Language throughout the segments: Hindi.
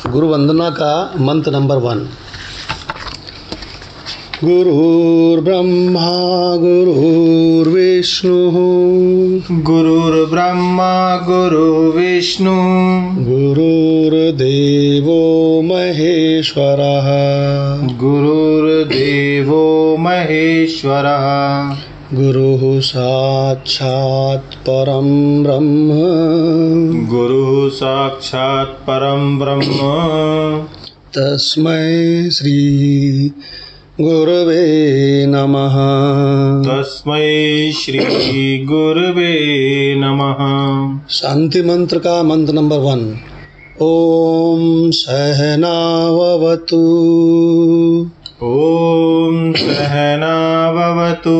गुरु वंदना का मंत्र नंबर 1। गुरुर्ब्रह्मा गुरुर्विष्णु गुरुर्ब्रह्मा गुरुर्विष्णु गुरुर्देवो महेश्वरः गुरुर्देवो महेश्वरः गुरुः साक्षात् परं ब्रह्म गुरुः साक्षात् परं ब्रह्म तस्मै श्री गुरवे नमः। तस्मै श्री गुरवे नमः। शांति मंत्र का मंत्र नंबर 1। ओम सहनाववतु ओम सहनाववतु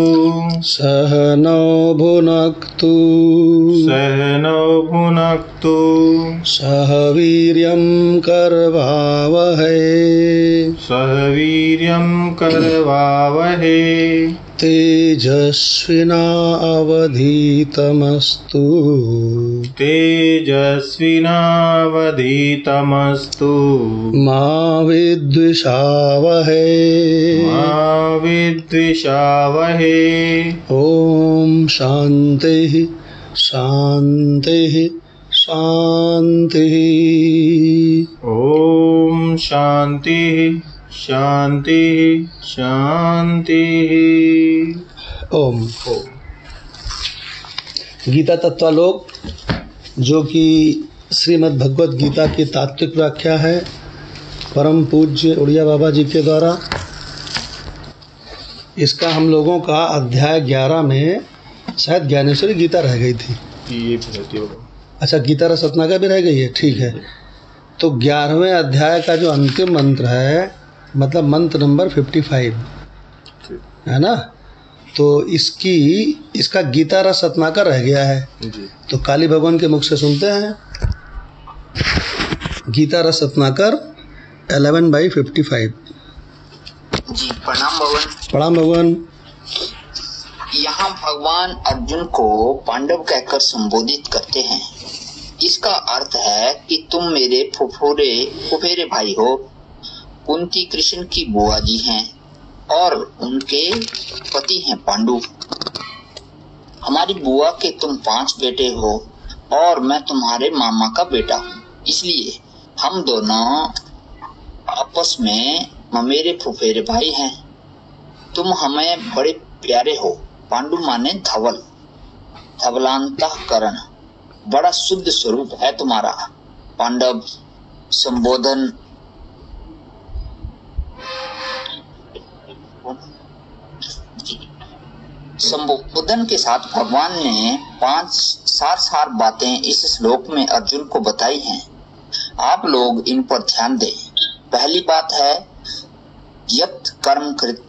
सहनौ भुनक्तु सहनौ भुनक्तु सह वीर्यं करवावहै सह वीर्यं करवावहै तेजस्विनावधीतमस्तु तेजस्विनावधीतमस्तु मा विद्विषावहै मा विद्विषावहै। ओम शांति शांति शांति। ओम शांति शांति शांति। ओम। गीता तत्वालोक, जो कि श्रीमद् भगवत गीता की तात्विक व्याख्या है परम पूज्य उड़िया बाबा जी के द्वारा। इसका हम लोगों का अध्याय 11 में शायद ज्ञानेश्वरी गीता रह गई थी। ये भी रहती होगा। अच्छा, गीता रसरत्नाकर भी रह गई है, ठीक है। तो 11वें अध्याय का जो अंतिम मंत्र है, मतलब मंत्र नंबर 55 है ना, तो इसका गीता रस रत्नाकर रह गया है जी। तो काली भगवान के मुख से सुनते हैं। गीता रस रत्नाकर 11/55। जी प्रणाम भगवान। प्रणाम भगवान। यहाँ भगवान अर्जुन को पांडव कहकर संबोधित करते हैं। इसका अर्थ है कि तुम मेरे फुफेरे भाई हो। कुंती कृष्ण की बुआ जी हैं और उनके पति हैं पांडु। हमारी बुआ के तुम 5 बेटे हो और मैं तुम्हारे मामा का बेटा हूँ, इसलिए हम दोनों आपस में मेरे फुफेरे भाई हैं। तुम हमें बड़े प्यारे हो। पांडु माने धवल, धवलांतःकरण, बड़ा शुद्ध स्वरूप है तुम्हारा। पांडव संबोधन के साथ भगवान ने 5 सार बातें इस श्लोक में अर्जुन को बताई हैं। आप लोग इन पर ध्यान दें। पहली बात है यत् कर्म कृत।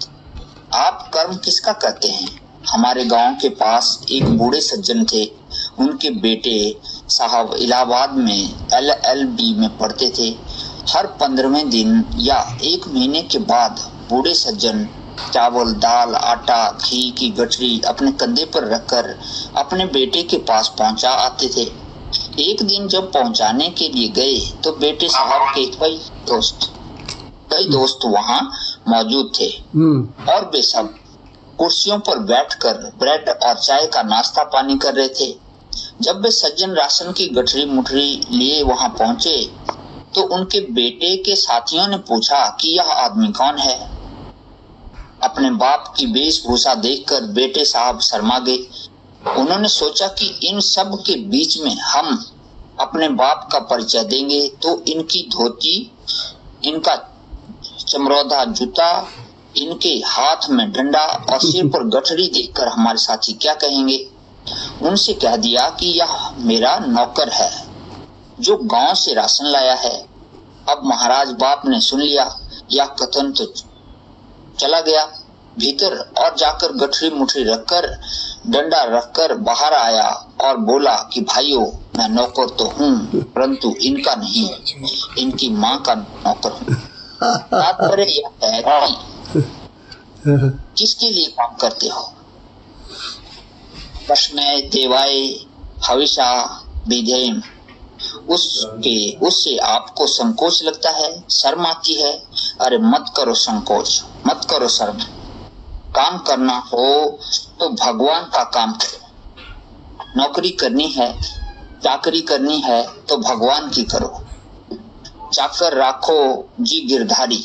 आप कर्म किसका करते हैं? हमारे गांव के पास एक बूढ़े सज्जन थे। उनके बेटे साहब इलाहाबाद में LLB में पढ़ते थे। हर 15वें दिन या 1 महीने के बाद बूढ़े सज्जन चावल, दाल, आटा, घी की गठरी अपने कंधे पर रखकर अपने बेटे के पास पहुंचा आते थे। एक दिन जब पहुंचाने के लिए गए तो बेटे साहब के कई दोस्त वहां मौजूद थे और वे सब कुर्सियों पर बैठकर ब्रेड और चाय का नाश्ता पानी कर रहे थे। जब वे सज्जन राशन की गठरी मुठरी लिए वहां पहुंचे तो उनके बेटे के साथियों ने पूछा कि यह आदमी कौन है। अपने बाप की वेशभूषा देखकर बेटे साहब शर्मा गए। उन्होंने सोचा कि इन सब के बीच में हम अपने बाप का परिचय देंगे तो इनकी धोती, इनका चमरौधा जूता, इनके हाथ में डंडा और सिर पर गठरी देखकर हमारे साथी क्या कहेंगे। उनसे कह दिया कि यह मेरा नौकर है जो गांव से राशन लाया है। अब महाराज बाप ने सुन लिया। यह कथन तो चला गया भीतर और जाकर गठरी मुठरी रखकर डंडा रखकर बाहर आया और बोला कि भाइयों, मैं नौकर तो हूँ परंतु इनका नहीं, इनकी माँ का नौकर हूँ। तात्पर्य यह है कि किसके लिए काम करते हो? प्रश्न देवाय हविषा विधेयम। उससे आपको संकोच लगता है, शर्म आती है। अरे मत करो संकोच, मत करो शर्म। काम करना हो तो भगवान का काम करो। नौकरी करनी है, चाकरी करनी है तो भगवान की करो। चाकर राखो जी गिरधारी,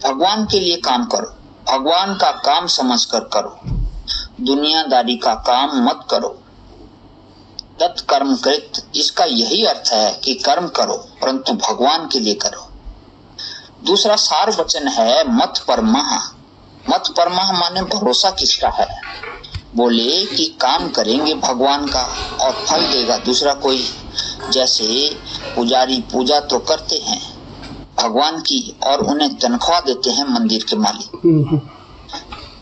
भगवान के लिए काम करो, भगवान का काम समझकर करो। दुनियादारी का काम मत करो। तत्कर्म कृत, इसका यही अर्थ है कि कर्म करो परंतु भगवान के लिए करो। दूसरा सार वचन है मत परमः। मत परमः माने भरोसा किसका है? बोले कि काम करेंगे भगवान का और फल देगा दूसरा कोई। जैसे पुजारी पूजा तो करते हैं भगवान की और उन्हें तनख्वाह देते हैं मंदिर के मालिक।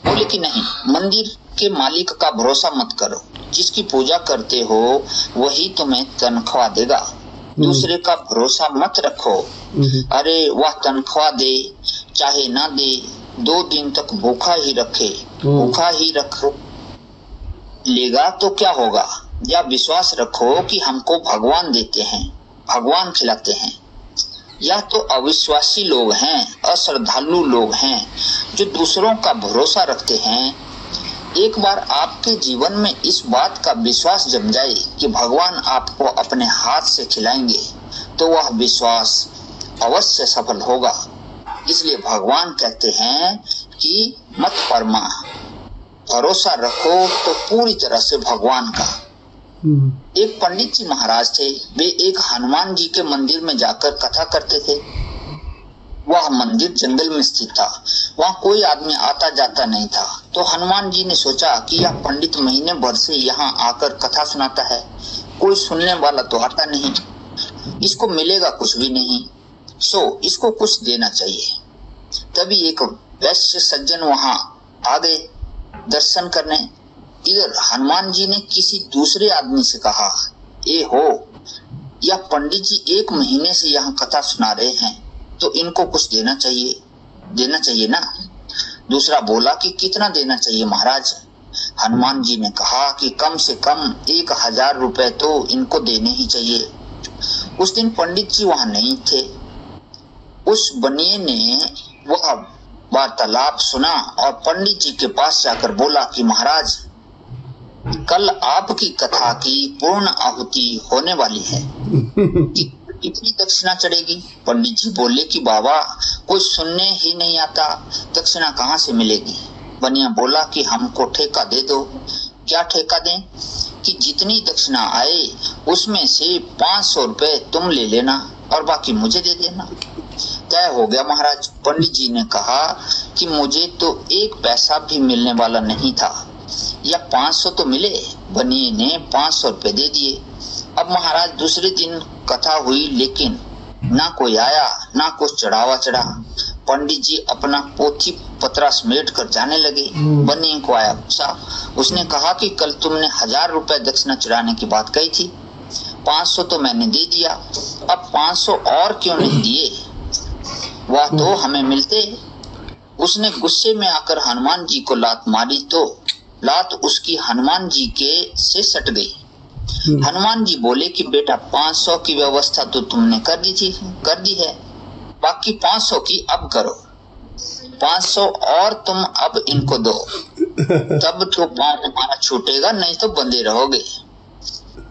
बोले कि नहीं, मंदिर के मालिक का भरोसा मत करो। जिसकी पूजा करते हो वही तुम्हें तनख्वाह देगा, दूसरे का भरोसा मत रखो। अरे वह तनख्वाह दे चाहे ना दे, 2 दिन तक भूखा ही रखे, भूखा ही रख लेगा तो क्या होगा? या विश्वास रखो कि हमको भगवान देते हैं, भगवान खिलाते हैं। यह तो अविश्वासी लोग हैं, अश्रद्धालु लोग हैं जो दूसरों का भरोसा रखते हैं। एक बार आपके जीवन में इस बात का विश्वास जम जाए कि भगवान आपको अपने हाथ से खिलाएंगे तो वह विश्वास अवश्य सफल होगा। इसलिए भगवान कहते हैं कि मत परमा, भरोसा रखो तो पूरी तरह से भगवान का। एक पंडित जी महाराज थे, वे एक हनुमान जी के मंदिर में जाकर कथा करते थे। वह मंदिर जंगल में स्थित था, वहाँ कोई आदमी आता जाता नहीं था। तो हनुमान जी ने सोचा कि यह पंडित महीने भर से यहाँ आकर कथा सुनाता है, कोई सुनने वाला तो आता नहीं, इसको मिलेगा कुछ भी नहीं, सो इसको कुछ देना चाहिए। तभी एक वैश्य सज्जन वहाँ आ गए दर्शन करने। इधर हनुमान जी ने किसी दूसरे आदमी से कहा, ए हो, यह पंडित जी 1 महीने से यहाँ कथा सुना रहे हैं तो इनको कुछ देना चाहिए ना। दूसरा बोला कि कितना देना चाहिए महाराज? हनुमान जी ने कहा कि कम से कम 1000 रुपए तो इनको देने ही चाहिए। उस दिन पंडित जी वहां नहीं थे। उस बनिए ने वह वार्तालाप सुना और पंडित जी के पास जाकर बोला कि महाराज, कल आपकी कथा की पूर्ण आहुति होने वाली है, कितनी दक्षिणा चढ़ेगी? पंडित जी बोले कि बाबा, कोई सुनने ही नहीं आता, दक्षिणा कहाँ से मिलेगी? बनिया बोला कि हमको ठेका दे दो। क्या ठेका दें? कि जितनी दक्षिणा आए उसमें से 500 रुपए तुम ले लेना और बाकी मुझे दे देना। तय हो गया महाराज। पंडित जी ने कहा कि मुझे तो 1 पैसा भी मिलने वाला नहीं था, या 500 तो मिले। बनिए ने 500 रुपए दे दिए। अब महाराज दूसरे दिन कथा हुई, लेकिन ना कोई आया, ना कुछ चढ़ावा चढ़ा। पंडित जी अपना पोथी पत्रा समेट कर जाने लगे। बनिए को आया गुस्सा। उसने कहा कि कल तुमने 1000 रुपए दक्षिणा चढ़ाने की बात कही थी, 500 तो मैंने दे दिया, अब 500 और क्यों नहीं दिए? वह तो हमें मिलते। उसने गुस्से में आकर हनुमान जी को लात मारी तो लात उसकी हनुमान जी के से सट गई। हनुमान जी बोले कि बेटा, 500 की व्यवस्था तो तुमने कर दी है, बाकी 500 की अब करो। 500 और तुम अब इनको दो, तब तो पांव तुम्हारा छूटेगा, नहीं तो बंधे रहोगे।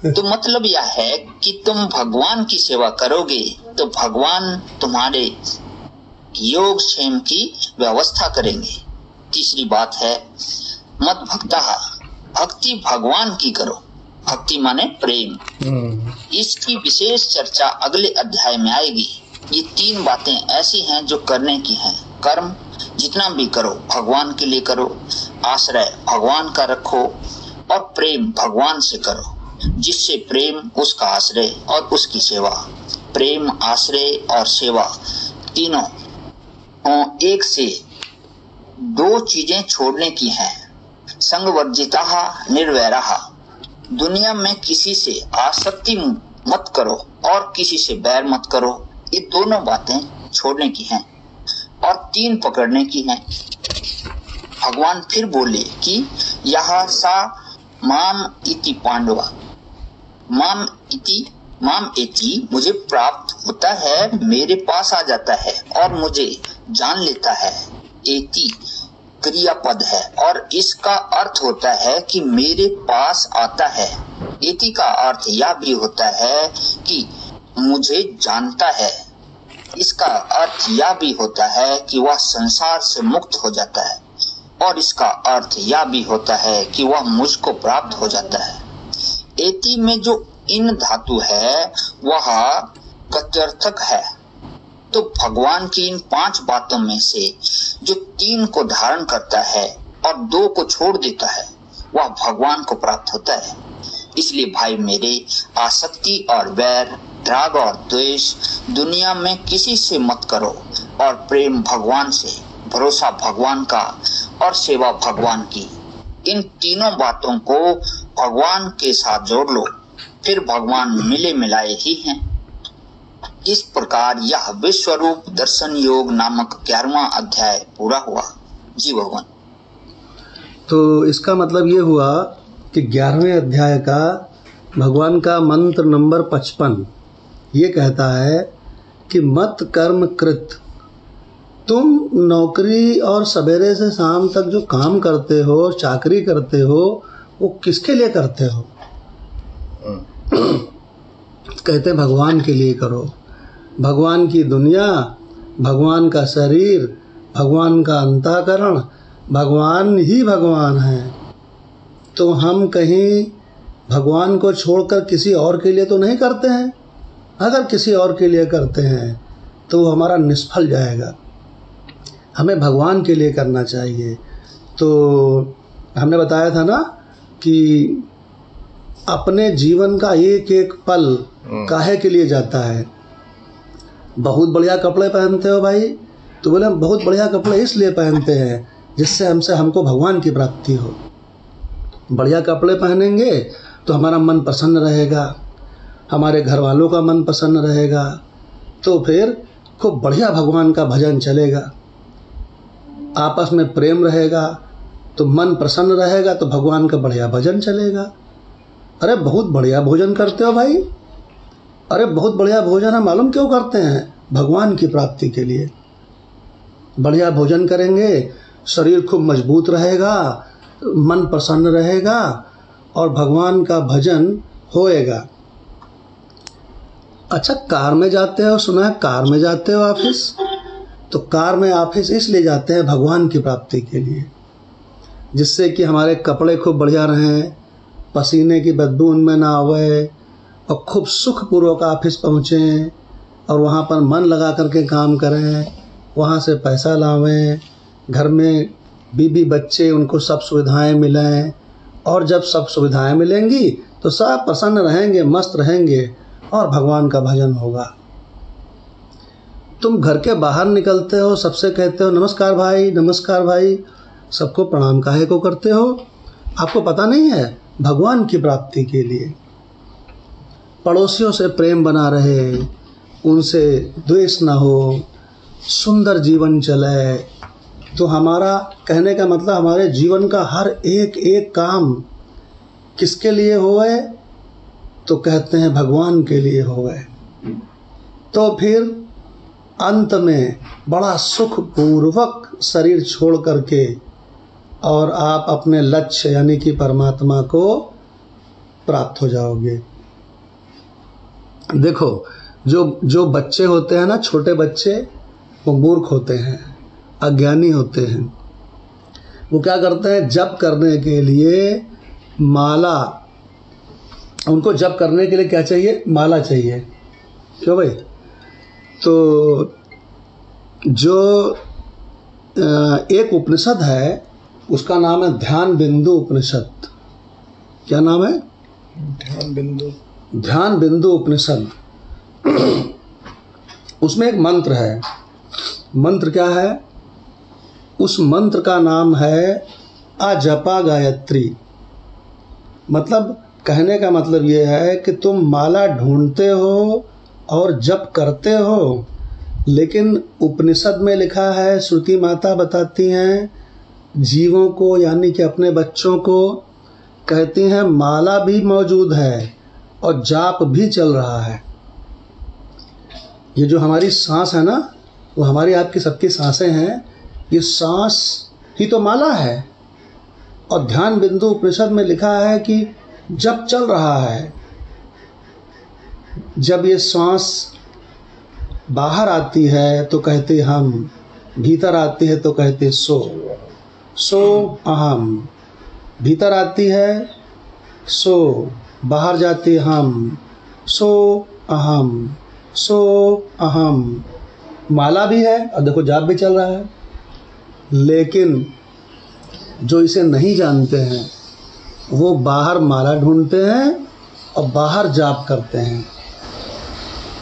तो मतलब यह है कि तुम भगवान की सेवा करोगे तो भगवान तुम्हारे योग क्षेम की व्यवस्था करेंगे। तीसरी बात है मत भक्तः, भक्ति भगवान की करो। भक्ति माने प्रेम। इसकी विशेष चर्चा अगले अध्याय में आएगी। ये 3 बातें ऐसी हैं जो करने की हैं। कर्म जितना भी करो भगवान के लिए करो, आश्रय भगवान का रखो और प्रेम भगवान से करो, जिससे प्रेम उसका आश्रय और उसकी सेवा। प्रेम, आश्रय और सेवा तीनों एक से 2 चीजें छोड़ने की हैं। संगवर्जितः निर्वैरः, दुनिया में किसी से आसक्ति मत करो और किसी से बैर मत करो। ये दोनों बातें छोड़ने की हैं और 3 पकड़ने की हैं। भगवान फिर बोले कि यह सा माम इति पांडवा, माम इति माम एति मुझे प्राप्त होता है, मेरे पास आ जाता है और मुझे जान लेता है। एति क्रियापद है और इसका अर्थ होता है कि मेरे पास आता है। एति का अर्थ यह भी होता है कि मुझे जानता है। इसका अर्थ यह भी होता है कि वह संसार से मुक्त हो जाता है और इसका अर्थ यह भी होता है कि वह मुझको प्राप्त हो जाता है। एति में जो इन धातु है वह गत्यर्थक है। तो भगवान की इन 5 बातों में से जो 3 को धारण करता है और 2 को छोड़ देता है वह भगवान को प्राप्त होता है। इसलिए भाई मेरे, आसक्ति और वैर, राग और द्वेष दुनिया में किसी से मत करो और प्रेम भगवान से, भरोसा भगवान का और सेवा भगवान की। इन तीनों बातों को भगवान के साथ जोड़ लो, फिर भगवान मिले मिलाए ही हैं। इस प्रकार यह विश्वरूप दर्शन योग नामक 11वां अध्याय पूरा हुआ। जी भगवान। तो इसका मतलब ये हुआ कि 11वें अध्याय का भगवान का मंत्र नंबर 55 ये कहता है कि मत कर्म कृत। तुम नौकरी और सवेरे से शाम तक जो काम करते हो, चाकरी करते हो, वो किसके लिए करते हो? कहते भगवान के लिए करो। भगवान की दुनिया, भगवान का शरीर, भगवान का अंतःकरण, भगवान ही भगवान है। तो हम कहीं भगवान को छोड़कर किसी और के लिए तो नहीं करते हैं। अगर किसी और के लिए करते हैं तो वो हमारा निष्फल जाएगा। हमें भगवान के लिए करना चाहिए। तो हमने बताया था ना कि अपने जीवन का एक एक पल काहे के लिए जाता है। बहुत बढ़िया कपड़े पहनते हो भाई, तो बोले हम बहुत बढ़िया कपड़े इसलिए पहनते हैं जिससे हमको भगवान की प्राप्ति हो। बढ़िया कपड़े पहनेंगे तो हमारा मन प्रसन्न रहेगा, हमारे घर वालों का मन प्रसन्न रहेगा, तो फिर खूब बढ़िया भगवान का भजन चलेगा। आपस में प्रेम रहेगा तो मन प्रसन्न रहेगा, तो भगवान का बढ़िया भजन चलेगा। अरे बहुत बढ़िया भोजन करते हो भाई, अरे बहुत बढ़िया भोजन है, मालूम क्यों करते हैं? भगवान की प्राप्ति के लिए। बढ़िया भोजन करेंगे, शरीर खूब मजबूत रहेगा, मन प्रसन्न रहेगा और भगवान का भजन होएगा। अच्छा, कार में जाते हो, सुना है कार में जाते हो ऑफिस? तो कार में ऑफिस इसलिए जाते हैं भगवान की प्राप्ति के लिए, जिससे कि हमारे कपड़े खूब बढ़िया रहें, पसीने की बदबू उनमें ना आवे और खूब सुखपूर्वक ऑफिस पहुँचें और वहाँ पर मन लगा करके काम करें, वहाँ से पैसा लावें, घर में बीबी बच्चे उनको सब सुविधाएं मिलें, और जब सब सुविधाएं मिलेंगी तो सब प्रसन्न रहेंगे, मस्त रहेंगे और भगवान का भजन होगा। तुम घर के बाहर निकलते हो, सबसे कहते हो नमस्कार भाई, नमस्कार भाई, सबको प्रणाम काहे को करते हो? आपको पता नहीं है? भगवान की प्राप्ति के लिए। पड़ोसियों से प्रेम बना रहे, उनसे द्वेष ना हो, सुंदर जीवन चले। तो हमारा कहने का मतलब हमारे जीवन का हर एक एक काम किसके लिए होए? तो कहते हैं भगवान के लिए होए। तो फिर अंत में बड़ा सुखपूर्वक शरीर छोड़ करके और आप अपने लक्ष्य यानी कि परमात्मा को प्राप्त हो जाओगे। देखो, जो बच्चे होते हैं ना, छोटे बच्चे, वो मूर्ख होते हैं, अज्ञानी होते हैं। वो क्या करते हैं? जप करने के लिए माला, उनको जप करने के लिए क्या चाहिए? माला चाहिए। क्यों भाई? तो जो एक उपनिषद है उसका नाम है ध्यान बिंदु उपनिषद। क्या नाम है? ध्यान बिंदु उपनिषद। उसमें एक मंत्र है। मंत्र क्या है? उस मंत्र का नाम है अजपा गायत्री। मतलब कहने का मतलब ये है कि तुम माला ढूंढते हो और जप करते हो, लेकिन उपनिषद में लिखा है, श्रुति माता बताती हैं जीवों को, यानी कि अपने बच्चों को कहती हैं माला भी मौजूद है और जाप भी चल रहा है। ये जो हमारी सांस है ना, वो हमारी आपकी सबकी सांसें हैं, ये सांस ही तो माला है। और ध्यान बिंदु उपनिषद में लिखा है कि जब चल रहा है, जब ये सांस बाहर आती है तो कहते हम, भीतर आती है तो कहते सो, सो अहम। भीतर आती है सो, बाहर जाती हम, सो अहम, सो अहम। माला भी है और देखो जाप भी चल रहा है। लेकिन जो इसे नहीं जानते हैं वो बाहर माला ढूंढते हैं और बाहर जाप करते हैं।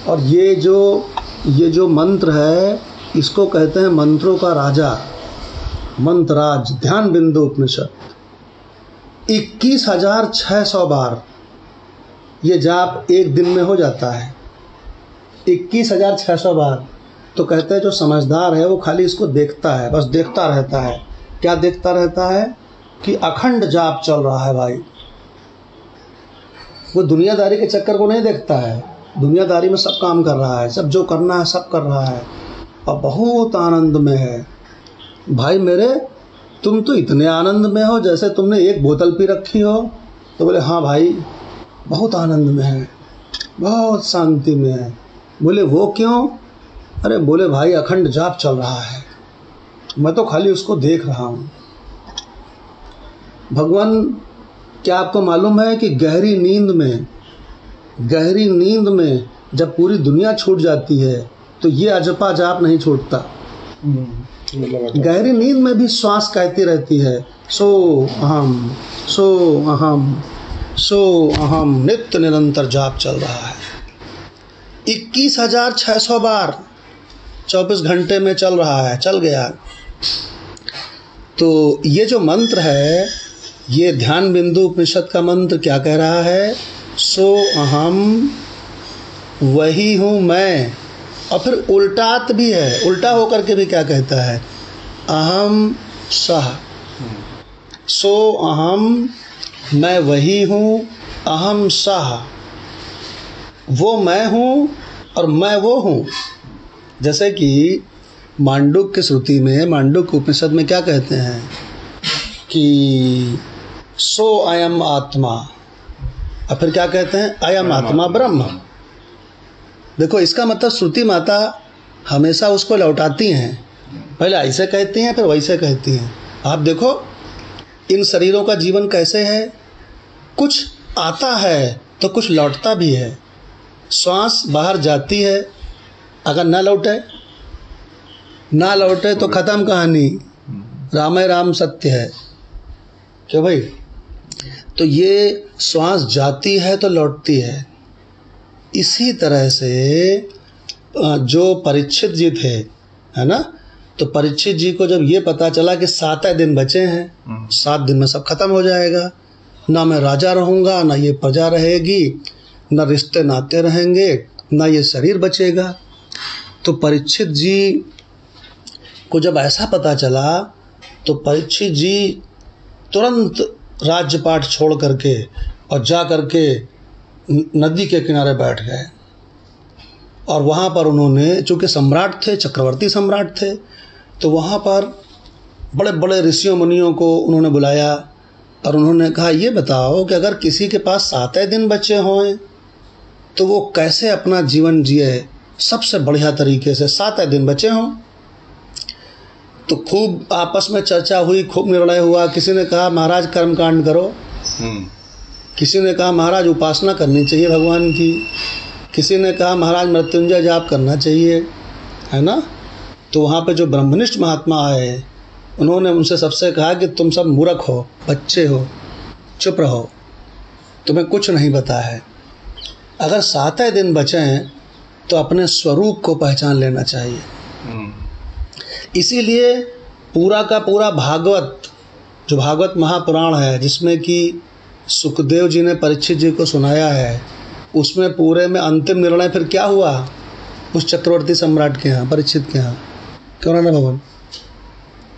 और ये जो मंत्र है, इसको कहते हैं मंत्रों का राजा, मंत्रराज, ध्यान बिंदु उपनिषद। 21,600 बार ये जाप एक दिन में हो जाता है। 21,600 बार। तो कहते हैं जो समझदार है वो खाली इसको देखता है, बस देखता रहता है। क्या देखता रहता है? कि अखंड जाप चल रहा है भाई। वो दुनियादारी के चक्कर को नहीं देखता है। दुनियादारी में सब काम कर रहा है, सब जो करना है सब कर रहा है और बहुत आनंद में है। भाई मेरे, तुम तो इतने आनंद में हो जैसे तुमने एक बोतल पी रखी हो। तो बोले हाँ भाई, बहुत आनंद में है, बहुत शांति में है। बोले वो क्यों? अरे बोले भाई अखंड जाप चल रहा है, मैं तो खाली उसको देख रहा हूँ। भगवान, क्या आपको मालूम है कि गहरी नींद में जब पूरी दुनिया छूट जाती है तो ये अजपा जाप नहीं छूटता। गहरी नींद में भी श्वास कहती रहती है सो अहम, सो अहम, सो अहम। नित्य निरंतर जाप चल रहा है। 21,600 बार 24 घंटे में चल रहा है, चल गया। तो ये जो मंत्र है, ये ध्यान बिंदु उपनिषद का मंत्र क्या कह रहा है? सो अहम, वही हूँ मैं। और फिर उल्टात भी है, उल्टा होकर के भी क्या कहता है? अहम सह। सो अहम, मैं वही हूँ, अहम सह, वो मैं हूँ और मैं वो हूँ। जैसे कि मांडुक्य की श्रुति में, मांडुक्य उपनिषद में क्या कहते हैं कि सो अयम आत्मा, और फिर क्या कहते हैं? अयम आत्मा ब्रह्म। देखो इसका मतलब श्रुति माता हमेशा उसको लौटाती हैं। पहले ऐसे कहती हैं, फिर वैसे कहती हैं। आप देखो इन शरीरों का जीवन कैसे है, कुछ आता है तो कुछ लौटता भी है। श्वास बाहर जाती है, अगर ना लौटे तो ख़त्म कहानी, रामे राम सत्य है। क्यों भाई? तो ये श्वास जाती है तो लौटती है। इसी तरह से जो परीक्षित जी थे, है ना, तो परीक्षित जी को जब ये पता चला कि 7 दिन बचे हैं, 7 दिन में सब खत्म हो जाएगा, ना मैं राजा रहूँगा, ना ये प्रजा रहेगी, ना रिश्ते नाते रहेंगे, ना ये शरीर बचेगा। तो परीक्षित जी को जब ऐसा पता चला तो परीक्षित जी तुरंत राज्यपाट छोड़ करके और जा करके नदी के किनारे बैठ गए। और वहाँ पर उन्होंने, चूँकि सम्राट थे, चक्रवर्ती सम्राट थे, तो वहाँ पर बड़े बड़े ऋषियों मुनियों को उन्होंने बुलाया और उन्होंने कहा ये बताओ कि अगर किसी के पास 7 दिन बचे हों तो वो कैसे अपना जीवन जिए सबसे बढ़िया तरीके से। 7 दिन बचे हों तो खूब आपस में चर्चा हुई, खूब निर्णय हुआ। किसी ने कहा महाराज कर्मकांड करो, किसी ने कहा महाराज उपासना करनी चाहिए भगवान की, किसी ने कहा महाराज मृत्युंजय जाप करना चाहिए, है ना। तो वहाँ पे जो ब्रह्मनिष्ठ महात्मा आए, उन्होंने उनसे सबसे कहा कि तुम सब मूर्ख हो, बच्चे हो, चुप रहो, तुम्हें कुछ नहीं पता है। अगर 7 दिन बचें तो अपने स्वरूप को पहचान लेना चाहिए। इसीलिए पूरा का पूरा भागवत, जो भागवत महापुराण है, जिसमें कि सुखदेव जी ने परीक्षित जी को सुनाया है, उसमें पूरे में अंतिम निर्णय फिर क्या हुआ उस चक्रवर्ती सम्राट के यहाँ, परीक्षित के यहाँ। क्यों ना भगवान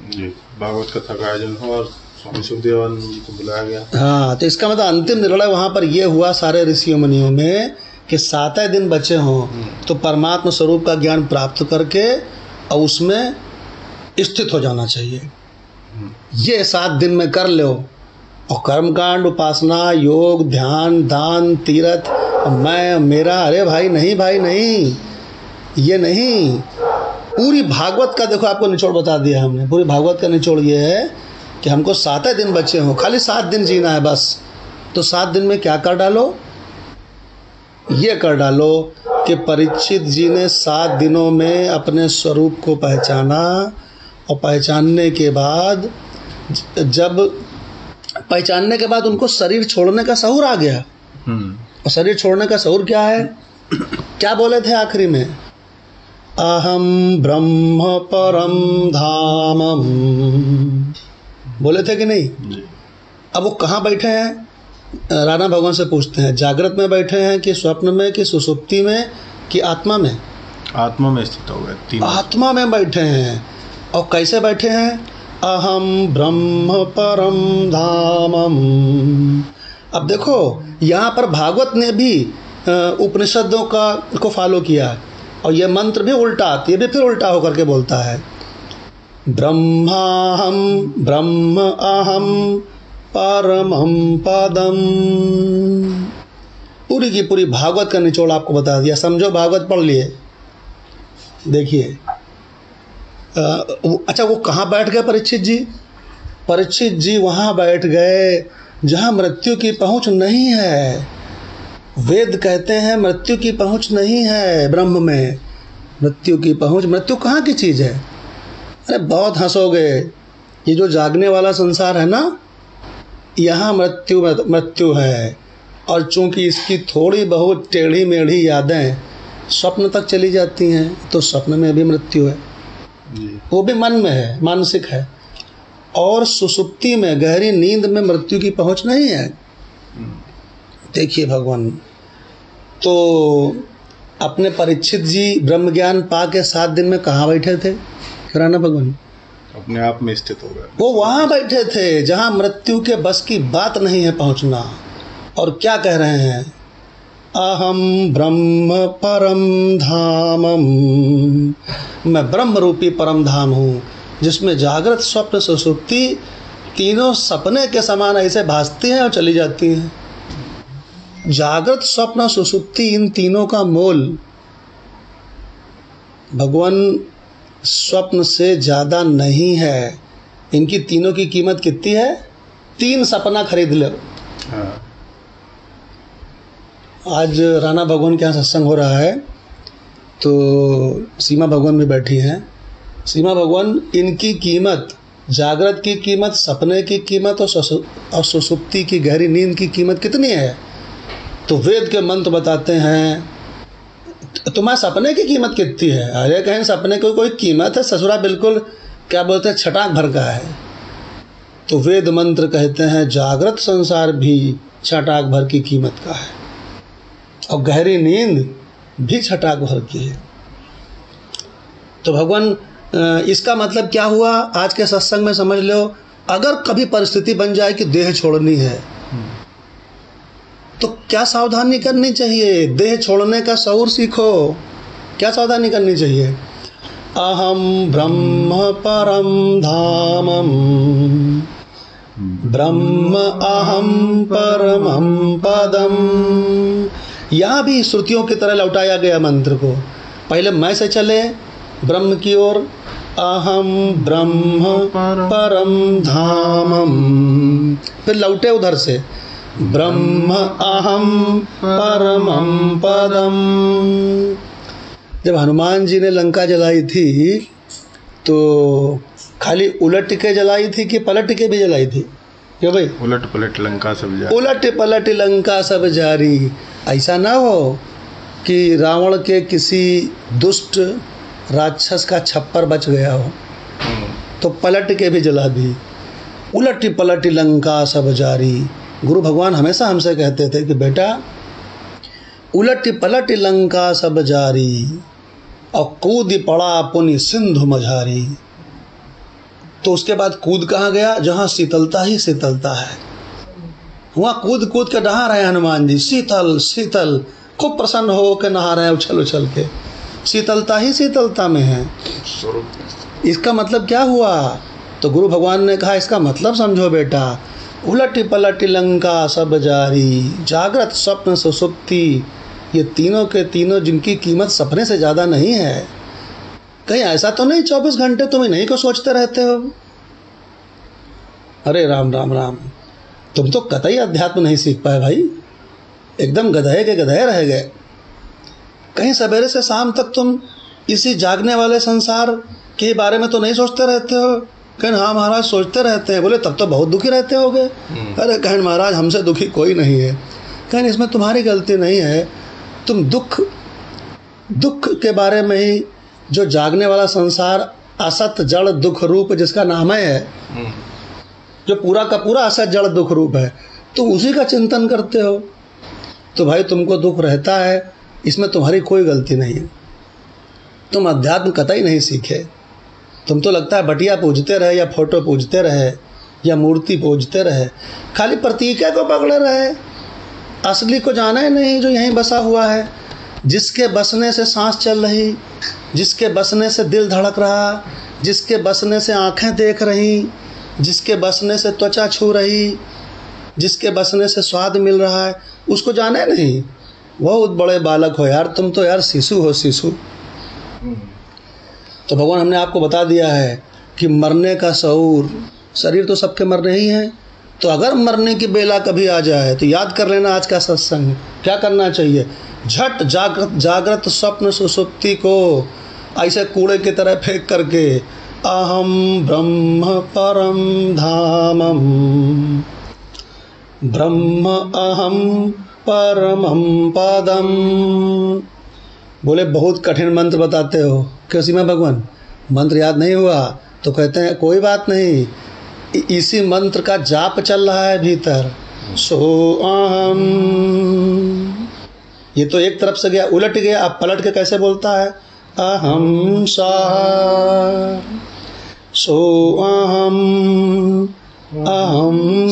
जी, भागवत कथा का आयोजन हुआ और स्वामी सुखदेवानंद जी को बुलाया गया। हाँ, तो इसका मतलब अंतिम निर्णय वहाँ पर यह हुआ सारे ऋषियों मुनियों में कि 7 दिन बचे हों तो परमात्मा स्वरूप का ज्ञान प्राप्त करके और उसमें स्थित हो जाना चाहिए। ये 7 दिन में कर लो, और कर्मकांड, उपासना, योग, ध्यान, दान, तीर्थ, मैं मेरा, अरे भाई नहीं, ये नहीं। पूरी भागवत का देखो आपको निचोड़ बता दिया हमने। पूरी भागवत का निचोड़ ये है कि हमको 7 दिन बचे हों, खाली 7 दिन जीना है बस। तो 7 दिन में क्या कर डालो? ये कर डालो कि परीक्षित जी ने 7 दिनों में अपने स्वरूप को पहचाना, और पहचानने के बाद उनको शरीर छोड़ने का शऊर आ गया। और शरीर छोड़ने का शऊर क्या है? क्या बोले थे आखिरी में? अहम ब्रह्म परम धामम, बोले थे कि नहीं? अब वो कहाँ बैठे हैं? राणा भगवान से पूछते हैं, जागृत में बैठे हैं कि स्वप्न में कि सुषुप्ति में कि आत्मा में? आत्मा में स्थित हो गए, तीनों आत्मा में बैठे हैं। और कैसे बैठे हैं? अहम ब्रह्म परम धामम। अब देखो यहाँ पर भागवत ने भी उपनिषदों को फॉलो किया, और ये मंत्र भी उल्टा, ये भी फिर उल्टा होकर के बोलता है। ब्रह्माहम ब्रह्म अहम परमं पदम। पूरी की पूरी भागवत का निचोड़ आपको बता दिया। समझो, भागवत पढ़ लिए। देखिए, अच्छा वो कहाँ बैठ गए परीक्षित जी? परीक्षित जी वहाँ बैठ गए जहाँ मृत्यु की पहुँच नहीं है। वेद कहते हैं मृत्यु की पहुँच नहीं है ब्रह्म में। मृत्यु की पहुँच, मृत्यु कहाँ की चीज़ है? अरे बहुत हंसोगे, ये जो जागने वाला संसार है ना, यहाँ मृत्यु है। और चूंकि इसकी थोड़ी बहुत टेढ़ी मेढ़ी यादें स्वप्न तक चली जाती हैं, तो स्वप्न में भी मृत्यु है, वो भी मन में है, मानसिक है। और सुषुप्ति में, गहरी नींद में मृत्यु की पहुँच नहीं है। देखिए भगवान, तो अपने परीक्षित जी ब्रह्म ज्ञान पा के 7 दिन में कहाँ बैठे थे? राणा भगवान अपने आप में स्थित हो गए। वो वहाँ बैठे थे जहाँ मृत्यु के बस की बात नहीं है पहुँचना। और क्या कह रहे हैं? अहम ब्रह्म परम धामम, मैं ब्रह्म रूपी परम धाम हूँ, जिसमें जागृत, स्वप्न, सुषुप्ति तीनों सपने के समान ऐसे भासती हैं और चली जाती हैं। जागृत, स्वप्न, सुषुप्ति, इन तीनों का मोल भगवान स्वप्न से ज़्यादा नहीं है। इनकी तीनों की कीमत कितनी है? 3 सपना खरीद लो। हाँ। आज राणा भगवान के यहाँ सत्संग हो रहा है, तो सीमा भगवान भी बैठी हैं। सीमा भगवान, इनकी कीमत, जागृत की कीमत, सपने की कीमत और सुषुप्ति की गहरी नींद की कीमत कितनी है? तो वेद के मंत्र बताते हैं। तुम्हारे सपने की कीमत कितनी है? अरे कहीं सपने की कोई कीमत है? ससुरा बिल्कुल क्या बोलते हैं, छटाक भर का है। तो वेद मंत्र कहते हैं जागृत संसार भी छटाक भर की कीमत का है, और गहरी नींद भी छटाक भर की है। तो भगवान, इसका मतलब क्या हुआ? आज के सत्संग में समझ लो, अगर कभी परिस्थिति बन जाए कि देह छोड़नी है, तो क्या सावधानी करनी चाहिए? देह छोड़ने का शऊर सीखो। क्या सावधानी करनी चाहिए? अहम ब्रह्म परम धामम, ब्रह्म अहम परमं पदम। यहाँ भी श्रुतियों की तरह लौटाया गया मंत्र को। पहले मैं से चले ब्रह्म की ओर, अहम ब्रह्म परम धामम, फिर लौटे उधर से ब्रह्म अहम परमं पदम। जब हनुमान जी ने लंका जलाई थी, तो खाली उलट के जलाई थी कि पलट के भी जलाई थी? क्यों भाई? उलट पलट लंका सब जारी। उलट पलट लंका सब जारी। ऐसा ना हो कि रावण के किसी दुष्ट राक्षस का छप्पर बच गया हो, तो पलट के भी जला दी। उलट पलट लंका सब जारी। गुरु भगवान हमेशा हमसे कहते थे कि बेटा, उलट पलट लंका सब जारी, और कूद पड़ा पुनि सिंधु मझारी। तो उसके बाद कूद कहाँ गया? जहाँ शीतलता ही शीतलता है, वहाँ कूद कूद के नहा रहे हैं हनुमान जी। शीतल शीतल, खूब प्रसन्न हो के नहा रहे हैं उछल उछल के। शीतलता ही शीतलता में है। इसका मतलब क्या हुआ? तो गुरु भगवान ने कहा इसका मतलब समझो बेटा, उलटी पलटी लंका सब जारी, जागृत स्वप्न सुसुप्ति, ये तीनों के तीनों जिनकी कीमत सपने से ज़्यादा नहीं है। कहीं ऐसा तो नहीं 24 घंटे तुम इन्हीं को सोचते रहते हो? अरे राम राम राम, तुम तो कतई अध्यात्म नहीं सीख पाए भाई, एकदम गधे के गधे रह गए। कहीं सवेरे से शाम तक तुम इसी जागने वाले संसार के बारे में तो नहीं सोचते रहते हो? कहें हाँ महाराज सोचते रहते हैं। बोले तब तो बहुत दुखी रहते होगे। अरे कहें महाराज हमसे दुखी कोई नहीं है। कहें इसमें तुम्हारी गलती नहीं है, तुम दुख के बारे में ही, जो जागने वाला संसार असत जड़ दुख रूप जिसका नाम है, जो पूरा का पूरा असत जड़ दुख रूप है, तो उसी का चिंतन करते हो। तो भाई तुमको दुख रहता है, इसमें तुम्हारी कोई गलती नहीं है। तुम अध्यात्म कतई नहीं सीखे। तुम तो लगता है बटिया पूजते रहे या फोटो पूजते रहे या मूर्ति पूजते रहे, खाली प्रतीक को पकड़े रहे, असली को जाना ही नहीं जो यहीं बसा हुआ है, जिसके बसने से सांस चल रही, जिसके बसने से दिल धड़क रहा, जिसके बसने से आँखें देख रही, जिसके बसने से त्वचा छू रही, जिसके बसने से स्वाद मिल रहा है, उसको जाना ही नहीं। बहुत बड़े बालक हो यार, तुम तो यार शिशु हो, शिशु। तो भगवान हमने आपको बता दिया है कि मरने का शऊर, शरीर तो सबके मरने ही है, तो अगर मरने की बेला कभी आ जाए तो याद कर लेना आज का सत्संग। क्या करना चाहिए? झट जागृत स्वप्न सुसुप्ति को ऐसे कूड़े की तरह फेंक करके अहम ब्रह्म परम धामम, ब्रह्म अहम परमम पदम। बोले बहुत कठिन मंत्र बताते हो, क्यों सीमा भगवान? मंत्र याद नहीं हुआ? तो कहते हैं कोई बात नहीं, इसी मंत्र का जाप चल रहा है भीतर। सो अहम, ये तो एक तरफ से गया, उलट गया, अब पलट के कैसे बोलता है? अहम सा, सो अहम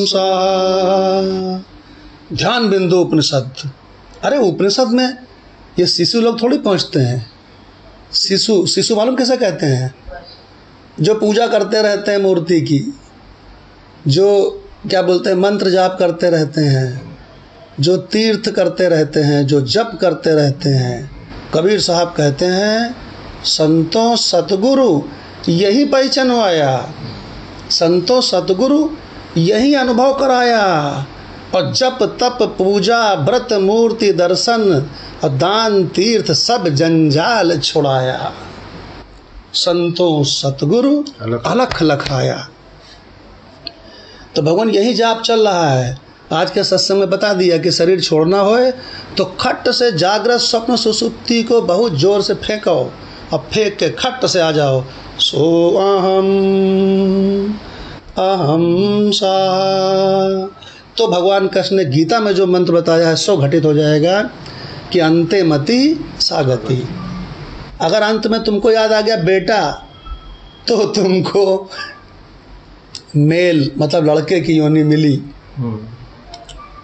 सा। ध्यान बिंदु उपनिषद। अरे उपनिषद में ये शिशु लोग थोड़ी पहुंचते हैं। शिशु मालूम कैसे कहते हैं? जो पूजा करते रहते हैं मूर्ति की, जो क्या बोलते हैं मंत्र जाप करते रहते हैं, जो तीर्थ करते रहते हैं, जो जप करते रहते हैं। कबीर साहब कहते हैं संतों सतगुरु यही पहचानवाया, संतों सतगुरु यही अनुभव कराया, और जप तप पूजा व्रत मूर्ति दर्शन और दान तीर्थ सब जंजाल छुड़ाया। संतों सतगुरु अलख लखाया। तो भगवान यही जाप चल रहा है। आज के सत्संग में बता दिया कि शरीर छोड़ना होए तो खट से जागृत स्वप्न सुसुप्ति को बहुत जोर से फेंको, और फेंक के खट से आ जाओ। सो अहम सा। तो भगवान कृष्ण ने गीता में जो मंत्र बताया है सो घटित हो जाएगा कि अंते मति सागति। अगर अंत में तुमको याद आ गया बेटा, तो तुमको मेल मतलब लड़के की योनि मिली,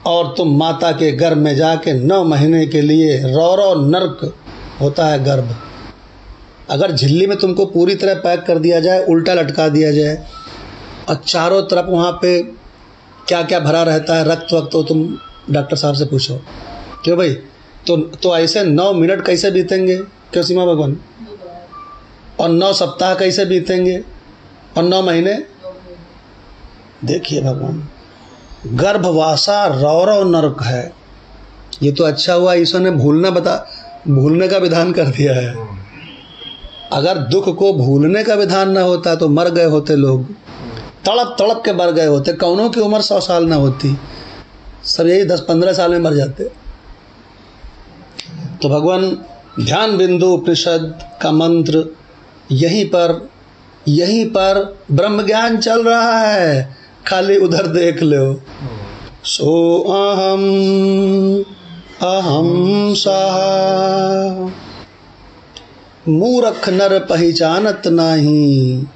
और तुम माता के गर्भ में जाके 9 महीने के लिए रौ नर्क होता है गर्भ। अगर झिल्ली में तुमको पूरी तरह पैक कर दिया जाए, उल्टा लटका दिया जाए, और चारों तरफ वहाँ पे क्या क्या भरा रहता है, रक्त वक्त, तो तुम डॉक्टर साहब से पूछो। क्यों भाई? तो ऐसे 9 मिनट कैसे बीतेंगे? क्यों सीमा भगवान? और 9 सप्ताह कैसे बीतेंगे? और 9 महीने? देखिए भगवान, गर्भवासा रौरव नरक है। ये तो अच्छा हुआ ईश्वर ने भूलने का विधान कर दिया है। अगर दुख को भूलने का विधान ना होता तो मर गए होते लोग, तड़प तड़प के मर गए होते। कौनों की उम्र 100 साल ना होती, सब यही 10-15 साल में मर जाते। तो भगवान ध्यान बिंदु उपनिषद का मंत्र यहीं पर ब्रह्म ज्ञान चल रहा है, खाली उधर देख लो। सो अहम सा। मूर्ख नर पहचानत नाही,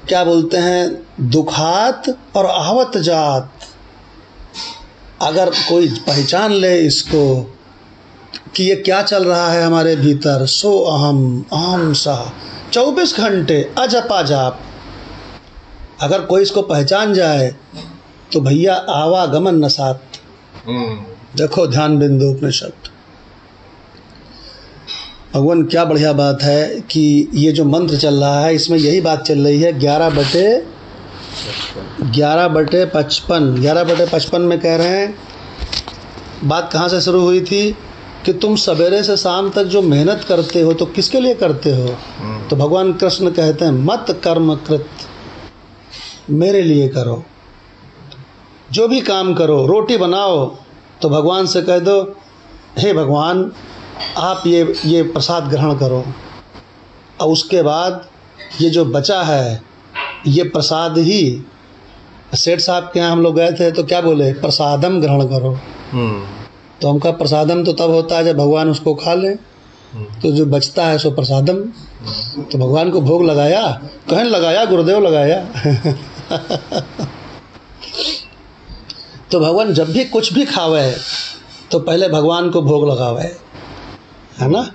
क्या बोलते हैं, दुखात और आवत जात। अगर कोई पहचान ले इसको कि ये क्या चल रहा है हमारे भीतर, सो अहम अहम सा 24 घंटे अजपा जाप, अगर कोई इसको पहचान जाए तो भैया आवागमन नसात। देखो ध्यान बिंदु उपनिषद। भगवान क्या बढ़िया बात है कि ये जो मंत्र चल रहा है इसमें यही बात चल रही है। 11/55 में कह रहे हैं, बात कहाँ से शुरू हुई थी कि तुम सवेरे से शाम तक जो मेहनत करते हो तो किसके लिए करते हो? तो भगवान कृष्ण कहते हैं मत कर्म कृत, मेरे लिए करो। जो भी काम करो, रोटी बनाओ तो भगवान से कह दो, हे भगवान आप ये प्रसाद ग्रहण करो, और उसके बाद ये जो बचा है ये प्रसाद ही, सेठ साहब के यहाँ हम लोग गए थे तो क्या बोले, प्रसादम ग्रहण करो। तो हमका प्रसादम तो तब होता है जब भगवान उसको खा लें, तो जो बचता है सो प्रसादम। तो भगवान को भोग लगाया, कहने लगाया गुरुदेव लगाया। तो भगवान जब भी कुछ भी खावे तो पहले भगवान को भोग लगावे, है ना।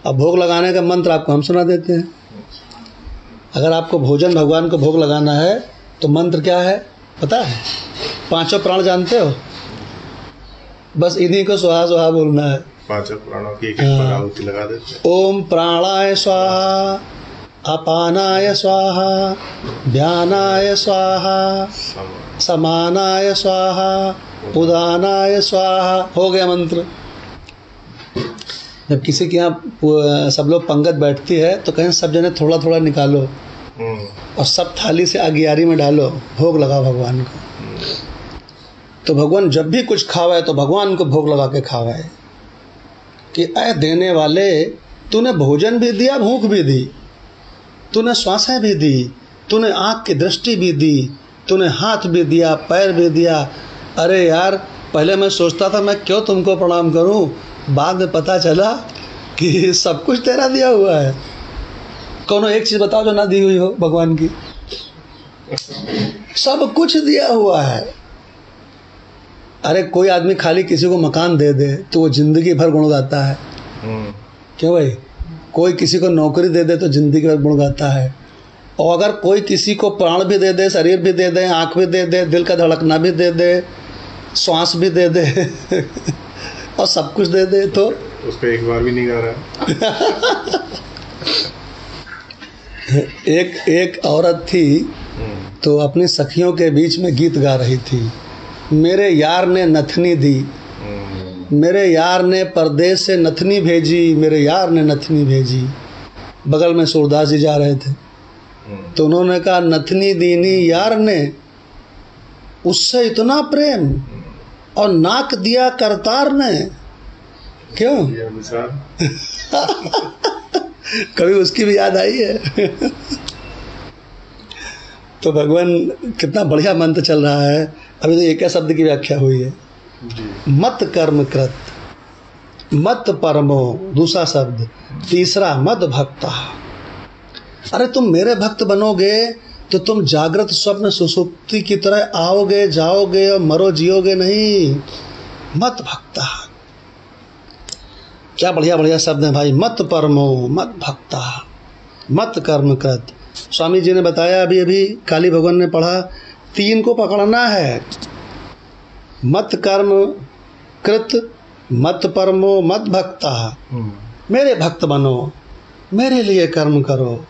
अब भोग लगाने का मंत्र आपको हम सुना देते हैं। अगर आपको भोजन भगवान को भोग लगाना है तो मंत्र क्या है पता है? 5 प्राण जानते हो? बस इन्हीं को स्वाहा स्वाहा बोलना है। 5 प्राणों की एक बार आहुति लगा देते हैं। ओम प्राणाय स्वाहा, अपानाय स्वाहा, व्यानाय स्वाहा, समानाय स्वाहा, उदानाय स्वाहा। हो गया मंत्र। जब किसी के यहाँ सब लोग पंगत बैठती है तो कहें सब जने थोड़ा थोड़ा निकालो और सब थाली से अगियारी में डालो, भोग लगाओ भगवान को। तो भगवान जब भी कुछ खावे तो भगवान को भोग लगा के खावे कि ऐ देने वाले, तूने भोजन भी दिया, भूख भी दी, तूने श्वासें भी दी, तूने आँख की दृष्टि भी दी, तूने हाथ भी दिया, पैर भी दिया। अरे यार, पहले मैं सोचता था मैं क्यों तुमको प्रणाम करूं, बाद में पता चला कि सब कुछ तेरा दिया हुआ है। कौनो एक चीज़ बताओ जो ना दी हुई हो भगवान की? सब कुछ दिया हुआ है। अरे कोई आदमी खाली किसी को मकान दे दे तो वो जिंदगी भर गुण गाता है, क्यों भाई? कोई किसी को नौकरी दे दे तो जिंदगी भर गुण गाता है। और अगर कोई किसी को प्राण भी दे दे, शरीर भी दे दे, आँख भी दे दे, दिल का धड़कना भी दे दे, श्वास भी दे दे और सब कुछ दे दे तो उसको एक बार भी नहीं गा रहा। एक औरत थी तो अपनी सखियों के बीच में गीत गा रही थी। मेरे यार ने नथनी दी, मेरे यार ने परदेश से नथनी भेजी, मेरे यार ने नथनी भेजी। बगल में सूरदास जी जा रहे थे तो उन्होंने कहा नथनी दीनी यार ने, उससे इतना प्रेम, और नाक दिया करतार ने। क्यों? कभी उसकी भी याद आई है? तो भगवान कितना बढ़िया मंत्र चल रहा है। अभी तो एक शब्द की व्याख्या हुई है, मत कर्म कृत, मत परमो दूसरा शब्द, तीसरा मद भक्ता। अरे तुम मेरे भक्त बनोगे तो तुम जागृत स्वप्न सुसुप्ति की तरह आओगे जाओगे और मरो जियोगे नहीं। मत भक्ता, क्या बढ़िया बढ़िया शब्द हैं भाई। मत परमो, मत भक्ता, मत कर्म कृत। स्वामी जी ने बताया अभी अभी, काली भगवान ने पढ़ा, 3 को पकड़ना है। मत कर्म कृत, मत परमो, मत भक्ता। मेरे भक्त बनो, मेरे लिए कर्म करो।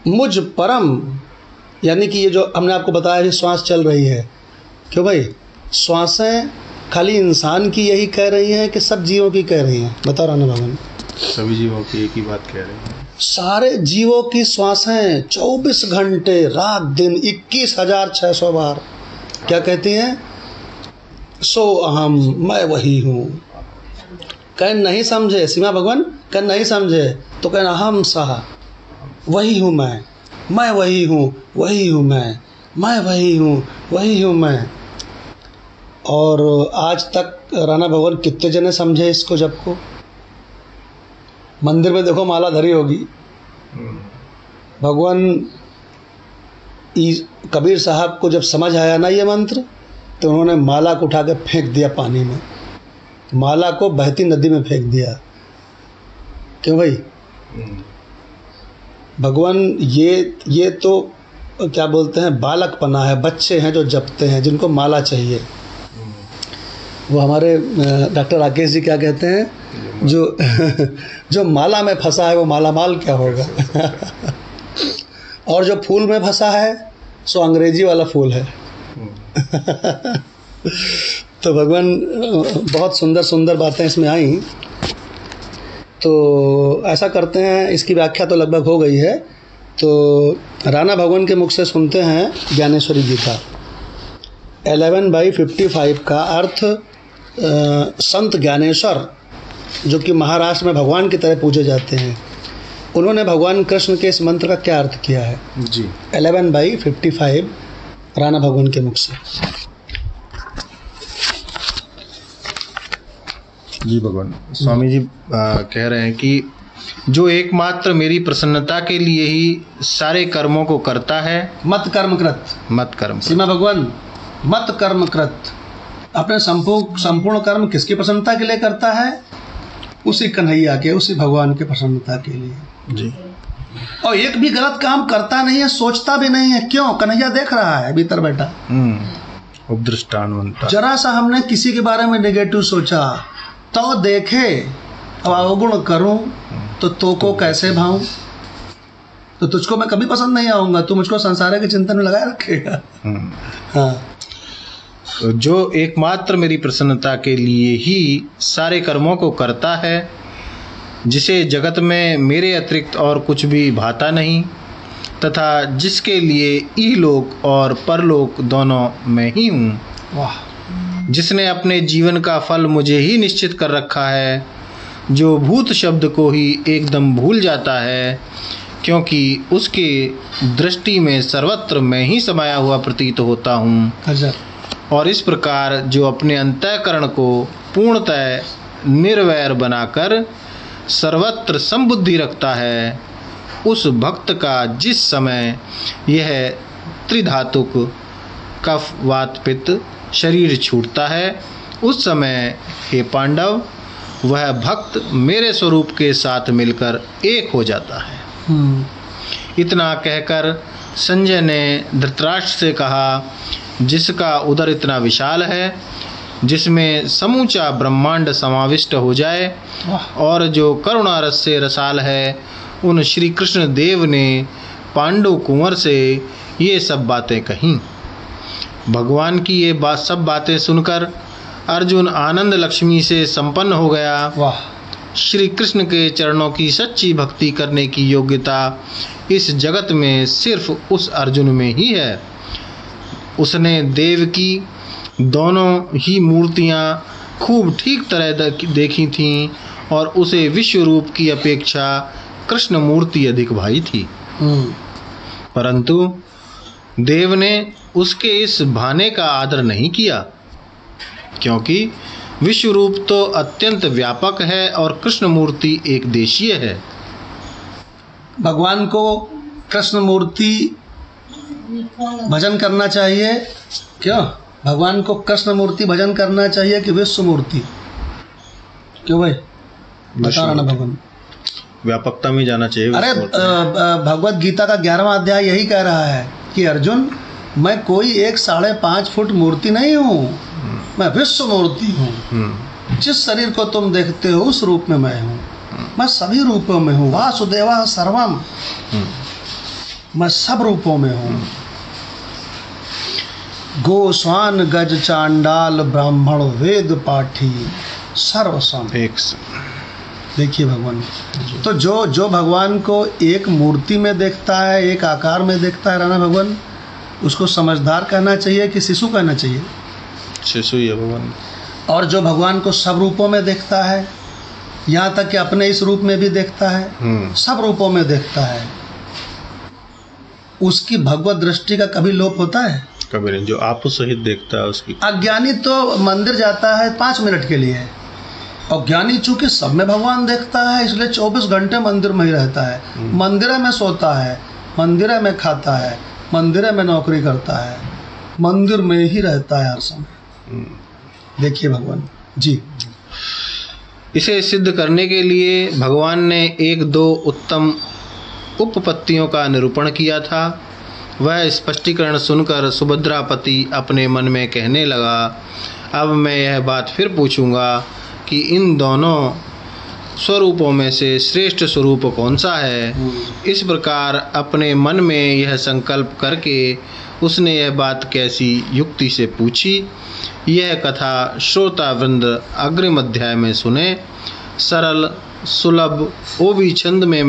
मुझ परम, यानी कि ये जो हमने आपको बताया कि श्वास चल रही है, क्यों भाई? श्वासें खाली इंसान की यही कह रही हैं कि सब जीवों की कह रही हैं? बता रहा ना भगवान, सभी जीवों की एक ही बात कह रहे हैं। सारे जीवों की श्वासें 24 घंटे रात दिन 21,600 बार क्या कहती हैं? सो अहम, मैं वही हूँ। कह नहीं समझे सीमा भगवान, कह नहीं समझे तो कहना हम सहा, वही हूँ मैं वही हूँ, वही हूँ मैं वही हूँ, वही हूँ मैं। और आज तक राणा भगवान कितने जने समझे इसको? जब को मंदिर में देखो माला धरी होगी, भगवान कबीर साहब को जब समझ आया ना ये मंत्र, तो उन्होंने माला को उठा के फेंक दिया पानी में, माला को बहती नदी में फेंक दिया। क्यों भाई? भगवान ये तो क्या बोलते हैं, बालकपना है, बच्चे हैं जो जपते हैं, जिनको माला चाहिए। वो हमारे डॉक्टर राकेश जी क्या कहते हैं, जो माला में फंसा है वो माला माल क्या होगा। और जो फूल में फंसा है सो अंग्रेजी वाला फूल है। तो भगवान बहुत सुंदर सुंदर बातें इसमें आई। तो ऐसा करते हैं, इसकी व्याख्या तो लगभग हो गई है। तो राणा भगवान के मुख से सुनते हैं ज्ञानेश्वरी गीता। 11/55 का अर्थ संत ज्ञानेश्वर, जो कि महाराष्ट्र में भगवान की तरह पूजे जाते हैं, उन्होंने भगवान कृष्ण के इस मंत्र का क्या अर्थ किया है जी। 11/55 राणा भगवान के मुख से। जी भगवान स्वामी जी कह रहे हैं कि जो एकमात्र मेरी प्रसन्नता के लिए ही सारे कर्मों को करता है, मत कर्म कृत, मत कर्म सीमा भगवान, मत कर्म कृत, अपने संपूर्ण कर्म किसकी प्रसन्नता के लिए करता है? उसी कन्हैया के, उसी भगवान के प्रसन्नता के लिए जी। और एक भी गलत काम करता नहीं है, सोचता भी नहीं है। क्यों? कन्हैया देख रहा है भीतर बैठा। उपदृष्टान्वंता। जरा सा हमने किसी के बारे में नेगेटिव सोचा तो देखे, अब अवगुण करूं तो को कैसे भाऊं? तो तुझको मैं कभी पसंद नहीं आऊंगा, तू मुझको संसार के चिंतन में लगाए रखेगा। हाँ। जो एकमात्र मेरी प्रसन्नता के लिए ही सारे कर्मों को करता है, जिसे जगत में मेरे अतिरिक्त और कुछ भी भाता नहीं, तथा जिसके लिए इहलोक और परलोक दोनों मैं ही हूँ। वाह। जिसने अपने जीवन का फल मुझे ही निश्चित कर रखा है, जो भूत शब्द को ही एकदम भूल जाता है, क्योंकि उसके दृष्टि में सर्वत्र मैं ही समाया हुआ प्रतीत होता हूँ। और इस प्रकार जो अपने अंतःकरण को पूर्णतः निर्वैर बनाकर सर्वत्र संबुद्धि रखता है, उस भक्त का जिस समय यह त्रिधातुक कफ वात पित्त शरीर छूटता है, उस समय हे पांडव, वह भक्त मेरे स्वरूप के साथ मिलकर एक हो जाता है। इतना कहकर संजय ने धृतराष्ट्र से कहा, जिसका उदर इतना विशाल है, जिसमें समूचा ब्रह्मांड समाविष्ट हो जाए, और जो करुणा रस से रसाल है, उन श्री कृष्ण देव ने पांडु कुंवर से ये सब बातें कहीं। भगवान की ये सब बातें सुनकर अर्जुन आनंद लक्ष्मी से संपन्न हो गया। वाह। श्री कृष्ण के चरणों की सच्ची भक्ति करने की योग्यता इस जगत में सिर्फ उस अर्जुन में ही है। उसने देव की दोनों ही मूर्तियां खूब ठीक तरह देखी थीं, और उसे विश्व रूप की अपेक्षा कृष्ण मूर्ति अधिक भाई थी। परंतु देव ने उसके इस भाने का आदर नहीं किया, क्योंकि विश्व रूप तो अत्यंत व्यापक है और कृष्ण मूर्ति एक देशीय है। भगवान को कृष्ण मूर्ति भजन करना चाहिए। क्यों? भगवान को कृष्ण मूर्ति भजन करना चाहिए कि विश्व मूर्ति? क्यों भाई? बता रहा ना भगवान। व्यापकता में जाना चाहिए। अरे भगवत गीता का 11वां अध्याय यही कह रहा है कि अर्जुन, मैं कोई 1.5 फुट मूर्ति नहीं हूँ, मैं विश्व मूर्ति हूँ। जिस शरीर को तुम देखते हो उस रूप में मैं हूँ, मैं सभी रूपों में हूँ। वासुदेवा सर्वम, मैं सब रूपों में हूँ। गोस्वान गज चांडाल ब्राह्मण वेद पाठी सर्वसम। देखिए भगवान, तो जो भगवान को एक मूर्ति में देखता है, एक आकार में देखता है राणा भगवान, उसको समझदार कहना चाहिए कि शिशु कहना चाहिए? शिशु ही है भगवान। और जो भगवान को सब रूपों में देखता है, यहाँ तक कि अपने इस रूप में भी देखता है, सब रूपों में देखता है, उसकी भगवत दृष्टि का कभी लोप होता है? कभी नहीं। जो आप सहित देखता है उसकी। अज्ञानी तो मंदिर जाता है 5 मिनट के लिए, और ज्ञानी चूंकि सब में भगवान देखता है, इसलिए 24 घंटे मंदिर में ही रहता है। मंदिर में सोता है, मंदिर में खाता है, मंदिर में नौकरी करता है, मंदिर में ही रहता है हर समय। देखिए भगवान जी। इसे सिद्ध करने के लिए भगवान ने एक दो उत्तम उपपत्तियों का निरूपण किया था। वह स्पष्टीकरण सुनकर सुभद्रापति अपने मन में कहने लगा, अब मैं यह बात फिर पूछूंगा कि इन दोनों स्वरूपों में से श्रेष्ठ स्वरूप कौन सा है। इस प्रकार अपने मन में यह संकल्प करके उसने यह बात कैसी युक्ति से पूछी, यह कथा श्रोतावृंद अग्रिम अध्याय में सुने। सरल सुलभ ओबी छंद में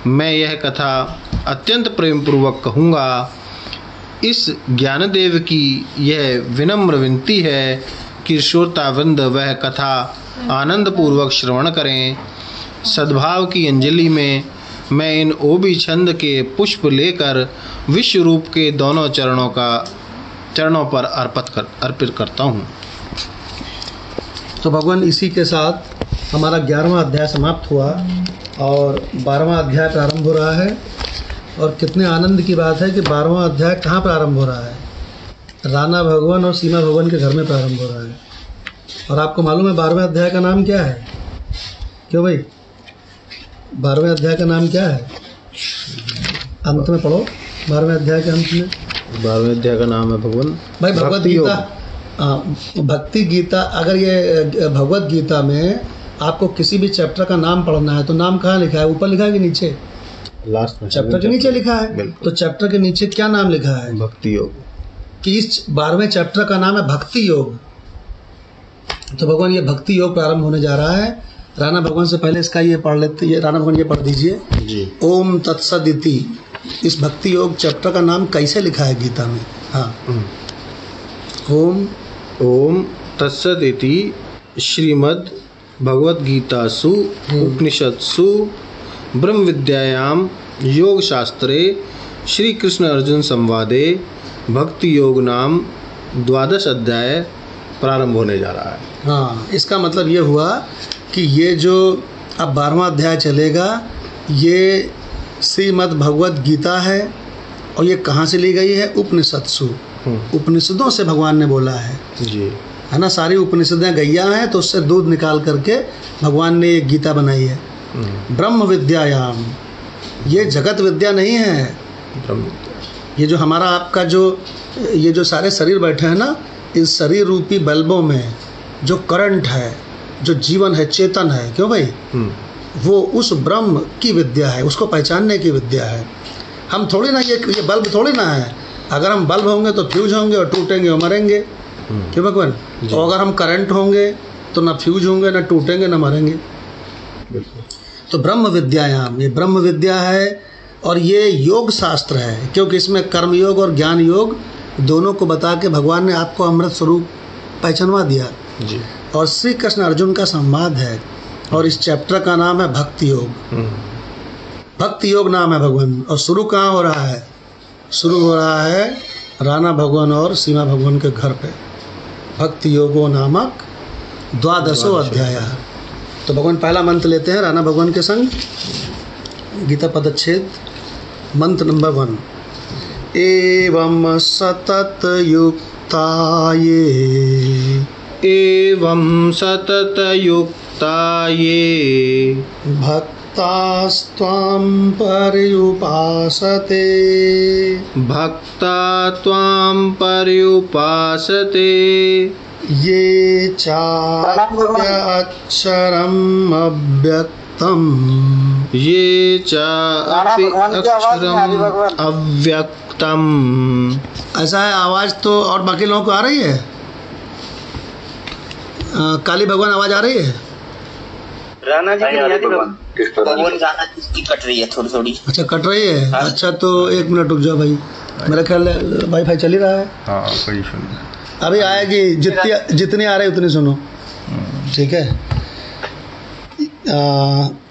मैं यह कथा अत्यंत प्रेम पूर्वक कहूँगा। इस ज्ञानदेव की यह विनम्र विनती है कि श्रोतावृंद वह कथा आनंद पूर्वक श्रवण करें। सद्भाव की अंजलि में मैं इन ओबी छंद के पुष्प लेकर विश्व रूप के दोनों चरणों पर अर्पित करता हूँ। तो भगवान इसी के साथ हमारा 11वां अध्याय समाप्त हुआ और 12वां अध्याय प्रारंभ हो रहा है। और कितने आनंद की बात है कि 12वां अध्याय कहाँ प्रारंभ हो रहा है? राणा भगवान और सीमा भगवान के घर में प्रारंभ हो रहा है। और आपको मालूम है 12वें अध्याय का नाम क्या है? क्यों भाई, 12वें अध्याय का नाम क्या है? अंत में पढ़ो, 12वें अध्याय के अंत में 12वें अध्याय का नाम है भगवान भाई भगवत गीता। भक्ति गीता। अगर ये भगवत गीता में आपको किसी भी चैप्टर का नाम पढ़ना है तो नाम कहाँ लिखा है? ऊपर लिखा है कि नीचे? लास्ट में चैप्टर के नीचे लिखा है। तो चैप्टर के नीचे क्या नाम लिखा है? भक्ति योग। कि इस 12वें चैप्टर का नाम है भक्ति योग। तो भगवान ये भक्ति योग प्रारंभ होने जा रहा है। राणा भगवान से पहले इसका ये पढ़ लेते, ये राणा भगवान ये पढ़ दीजिए जी। ओम तत्सदिति। इस भक्ति योग चैप्टर का नाम कैसे लिखा है गीता में? हाँ, ओम तत्सदिति श्रीमद् भगवद गीतासु उपनिषत्सु ब्रह्म विद्यायाम योग शास्त्रे श्री कृष्ण अर्जुन संवादे भक्ति योग नाम 12 अध्याय प्रारंभ होने जा रहा है। हाँ, इसका मतलब ये हुआ कि ये जो अब 12वां अध्याय चलेगा ये श्रीमद् भगवद गीता है। और ये कहाँ से ली गई है? उपनिषत्सु। उपनिषदों से भगवान ने बोला है जी, है ना। सारी उपनिषदें गैया हैं तो उससे दूध निकाल करके भगवान ने ये गीता बनाई है। ब्रह्म विद्यायाम, ये जगत विद्या नहीं है। ब्रह्म विद्या, ये जो हमारा आपका जो ये जो सारे शरीर बैठे हैं ना, इस शरीर रूपी बल्बों में जो करंट है, जो जीवन है, चेतन है, क्यों भाई, वो उस ब्रह्म की विद्या है, उसको पहचानने की विद्या है। हम थोड़ी ना ये बल्ब थोड़ी ना है। अगर हम बल्ब होंगे तो फ्यूज होंगे और टूटेंगे और मरेंगे, क्यों भगवान? तो अगर हम करंट होंगे तो ना फ्यूज होंगे, ना टूटेंगे, ना मरेंगे। तो ब्रह्म विद्यायाम, ये ब्रह्म विद्या है और ये योग शास्त्र है, क्योंकि इसमें कर्म योग और ज्ञान योग दोनों को बता के भगवान ने आपको अमृत स्वरूप पहचानवा दिया जी। और श्री कृष्ण अर्जुन का संवाद है और इस चैप्टर का नाम है भक्ति योग। भक्ति योग नाम है भगवान। और शुरू कहाँ हो रहा है? शुरू हो रहा है राणा भगवान और सीमा भगवान के घर पे। भक्ति योगो नामक 12वां अध्याय। तो भगवान पहला मंत्र लेते हैं राणा भगवान के संग। गीता पदच्छेद मंत्र नंबर 1। एवं सतत युक्ताये, एवं सतत युक्ताये भक्तास्त्वां पर्युपासते, भक्ता त्वां पर्युपासते, ये चाप्य अक्षरम् अव्यक्तम्, ये चापि अक्षरम् अव्यक्तम्। ऐसा है। आवाज़ तो और बाकी लोगों को आ रही है? काली भगवान आवाज़ आ रही है? राणा जी की भगवान गाना किसकी कट रही है थोड़ी थोड़ी। अच्छा, कट रही है। अच्छा, तो 1 मिनट रुक जाओ भाई, मेरा ख्याल है वाईफाई चल ही रहा है। हाँ, कोई सुन अभी आएगी, जितनी आ रही उतनी सुनो, ठीक है।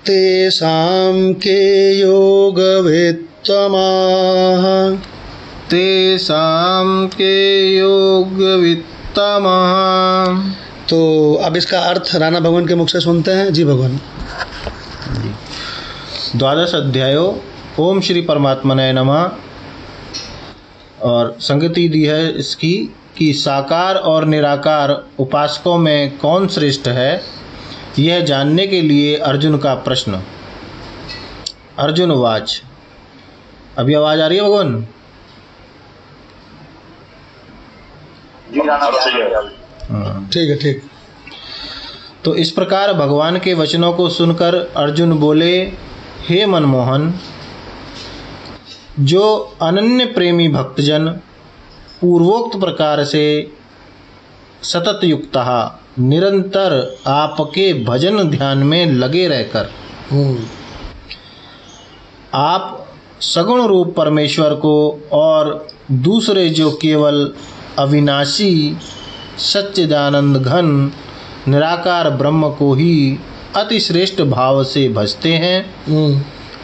तेषां के योग वित्तमाः, तेषां के योग वित्तमाः। तो अब इसका अर्थ राणा भगवान के मुख से सुनते हैं। जी भगवान। 12 अध्यायो। ओम श्री परमात्मने नमः। और संगति दी है इसकी कि साकार और निराकार उपासकों में कौन श्रेष्ठ है, यह जानने के लिए अर्जुन का प्रश्न। अर्जुन वाच। अभी आवाज आ रही है भगवान? ठीक है, ठीक। तो इस प्रकार भगवान के वचनों को सुनकर अर्जुन बोले, हे मनमोहन, जो अनन्य प्रेमी भक्तजन पूर्वोक्त प्रकार से सतत युक्तः निरंतर आपके भजन ध्यान में लगे रहकर आप सगुण रूप परमेश्वर को और दूसरे जो केवल अविनाशी सच्चिदानंद घन निराकार ब्रह्म को ही अति श्रेष्ठ भाव से भजते हैं,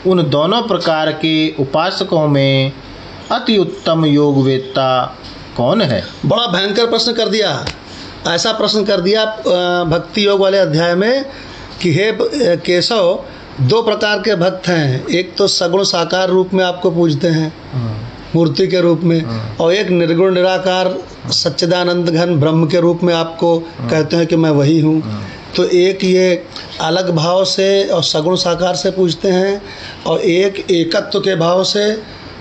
उन दोनों प्रकार के उपासकों में अति उत्तम योग वेत्ता कौन है? बड़ा भयंकर प्रश्न कर दिया। ऐसा प्रश्न कर दिया भक्ति योग वाले अध्याय में कि हे केशव, दो प्रकार के भक्त हैं। एक तो सगुण साकार रूप में आपको पूजते हैं मूर्ति के रूप में, और एक निर्गुण निराकार सच्चिदानंद घन ब्रह्म के रूप में आपको कहते हैं कि मैं वही हूँ। तो एक ये अलग भाव से और सगुण साकार से पूजते हैं, और एक एकत्व के भाव से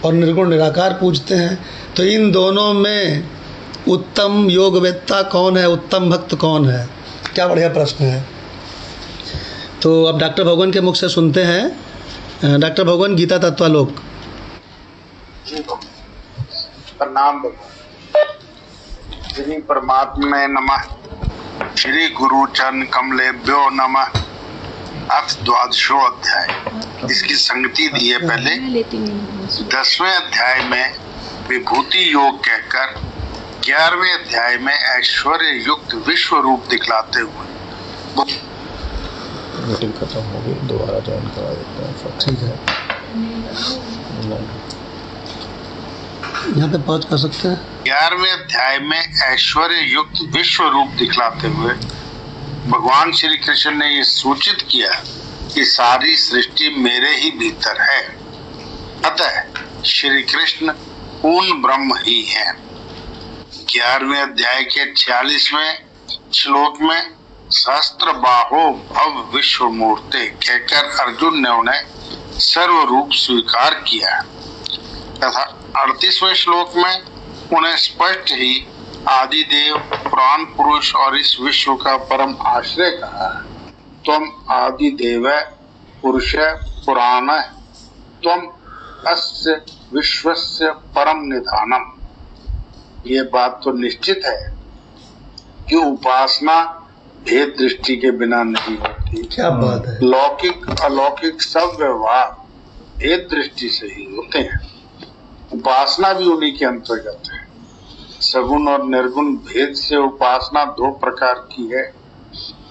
और निर्गुण निराकार पूजते हैं। तो इन दोनों में उत्तम योगवेत्ता कौन है, उत्तम भक्त कौन है? क्या बढ़िया प्रश्न है। तो अब डॉक्टर भगवान के मुख से सुनते हैं। डॉक्टर भगवान, गीता तत्वालोक। प्रणाम श्री परमात्मे नमः। श्री गुरु चरण कमलेभ्यो नमः। अथ द्वादशो अध्याय। इसकी संगति दी है पहले 10वें अध्याय में विभूति योग कहकर 11वें अध्याय में ऐश्वर्य युक्त विश्व रूप दिखलाते हुए। मीटिंग खत्म हो गई, दोबारा ज्वाइन करा देते हैं। ठीक है, यहाँ पे पॉज कर सकते हैं। 11वें अध्याय में ऐश्वर्य युक्त विश्व रूप दिखलाते हुए भगवान श्री कृष्ण ने ये सूचित किया कि सारी सृष्टि मेरे ही भीतर है, अतः श्री कृष्ण पूर्ण ब्रह्म ही है। 11वें अध्याय के 46वें श्लोक में सहस्त्र बाहो भव विश्व मूर्ते कहकर अर्जुन ने उन्हें सर्व रूप स्वीकार किया तथा 38वें श्लोक में उन्हें स्पष्ट ही आदिदेव, पुराण पुरुष और इस विश्व का परम आश्रय कहा। त्वम आदिदेव पुरुष पुराण त्वम अस्य विश्वस्य परम निधानम। ये बात तो निश्चित है कि उपासना भेद दृष्टि के बिना नहीं होती। क्या बात है। लौकिक अलौकिक सब व्यवहार भेद दृष्टि से ही होते हैं। उपासना भी उन्हीं के अंतर्गत है। सगुण और निर्गुण भेद से उपासना दो प्रकार की है।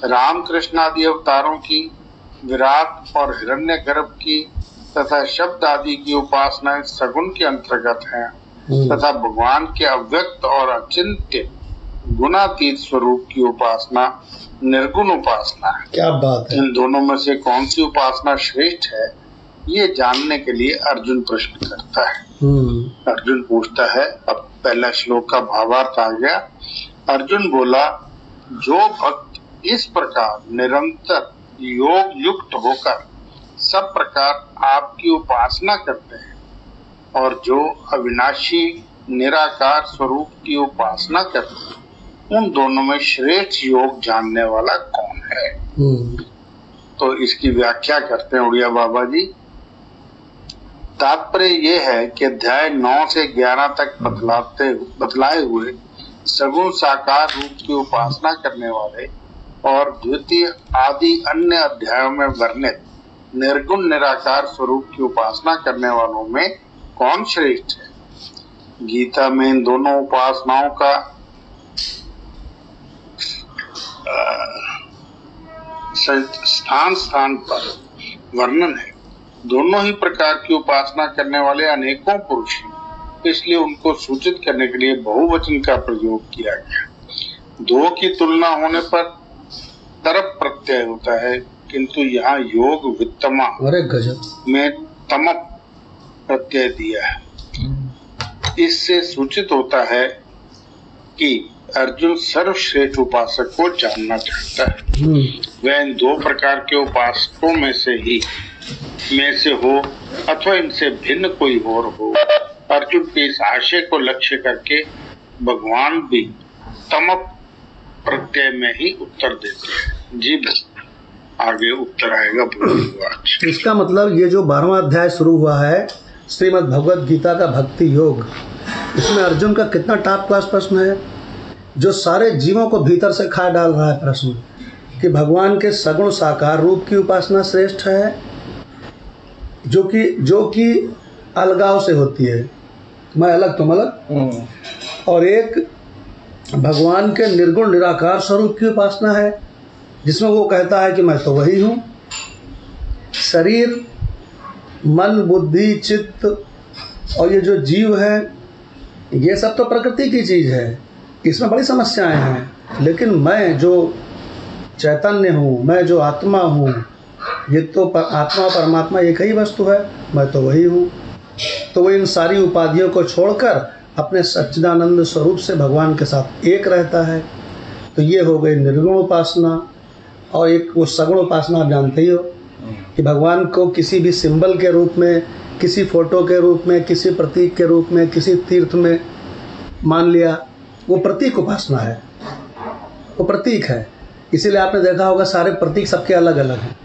रामकृष्ण आदि अवतारों की, विराट और हिरण्यगर्भ की तथा शब्द आदि की उपासनाएं सगुण के अंतर्गत हैं तथा भगवान के अव्यक्त और अचिंत्य गुणातीत स्वरूप की उपासना निर्गुण उपासना है। क्या बात है। इन दोनों में से कौन सी उपासना श्रेष्ठ है, ये जानने के लिए अर्जुन प्रश्न करता है। अर्जुन पूछता है, अब पहला श्लोक का भावार्थ आ गया। अर्जुन बोला, जो भक्त इस प्रकार निरंतर योग युक्त होकर सब प्रकार आपकी उपासना करते हैं और जो अविनाशी निराकार स्वरूप की उपासना करते हैं, उन दोनों में श्रेष्ठ योग जानने वाला कौन है? तो इसकी व्याख्या करते हैं उड़िया बाबा जी। तात्पर्य ये है कि अध्याय 9 से 11 तक बतलाए हुए सगुण साकार रूप की उपासना करने वाले और द्वितीय आदि अन्य अध्यायों में वर्णित निर्गुण निराकार स्वरूप की उपासना करने वालों में कौन श्रेष्ठ है? गीता में इन दोनों उपासनाओं का स्थान स्थान पर वर्णन है। दोनों ही प्रकार की उपासना करने वाले अनेकों पुरुष हैं, इसलिए उनको सूचित करने के लिए बहुवचन का प्रयोग किया गया। दो की तुलना होने पर तरप प्रत्यय होता है, किंतु यहाँ योग वित्तमा में तमप प्रत्यय दिया है। इससे सूचित होता है कि अर्जुन सर्वश्रेष्ठ उपासक को जानना चाहता है। वह इन दो प्रकार के उपासकों में से हो अथवा इनसे भिन्न कोई और हो। अर्जुन के इस आशय को लक्ष्य करके भगवान भी तम प्रत्यय में ही उत्तर देते हैं। जी आगे उत्तर आएगा। इसका मतलब ये जो 12वां अध्याय शुरू हुआ है श्रीमद् भगवद गीता का भक्ति योग, इसमें अर्जुन का कितना टॉप क्लास प्रश्न है जो सारे जीवों को भीतर से खा डाल रहा है। प्रश्न कि भगवान के सगुण साकार रूप की उपासना श्रेष्ठ है जो कि अलगाव से होती है, मैं अलग तुम अलग, और एक भगवान के निर्गुण निराकार स्वरूप की उपासना है जिसमें वो कहता है कि मैं तो वही हूँ। शरीर, मन, बुद्धि, चित्त और ये जो जीव है ये सब तो प्रकृति की चीज़ है, इसमें बड़ी समस्याएं हैं, लेकिन मैं जो चैतन्य हूँ, मैं जो आत्मा हूँ, ये तो आत्मा और परमात्मा एक ही वस्तु है, मैं तो वही हूँ। तो वो इन सारी उपाधियों को छोड़कर अपने सच्चिदानंद स्वरूप से भगवान के साथ एक रहता है। तो ये हो गई निर्गुण उपासना। और एक वो सगुण उपासना, आप जानते ही हो कि भगवान को किसी भी सिंबल के रूप में, किसी फोटो के रूप में, किसी प्रतीक के रूप में, किसी तीर्थ में मान लिया, वो प्रतीक उपासना है, वो प्रतीक है। इसीलिए आपने देखा होगा सारे प्रतीक सबके अलग अलग हैं,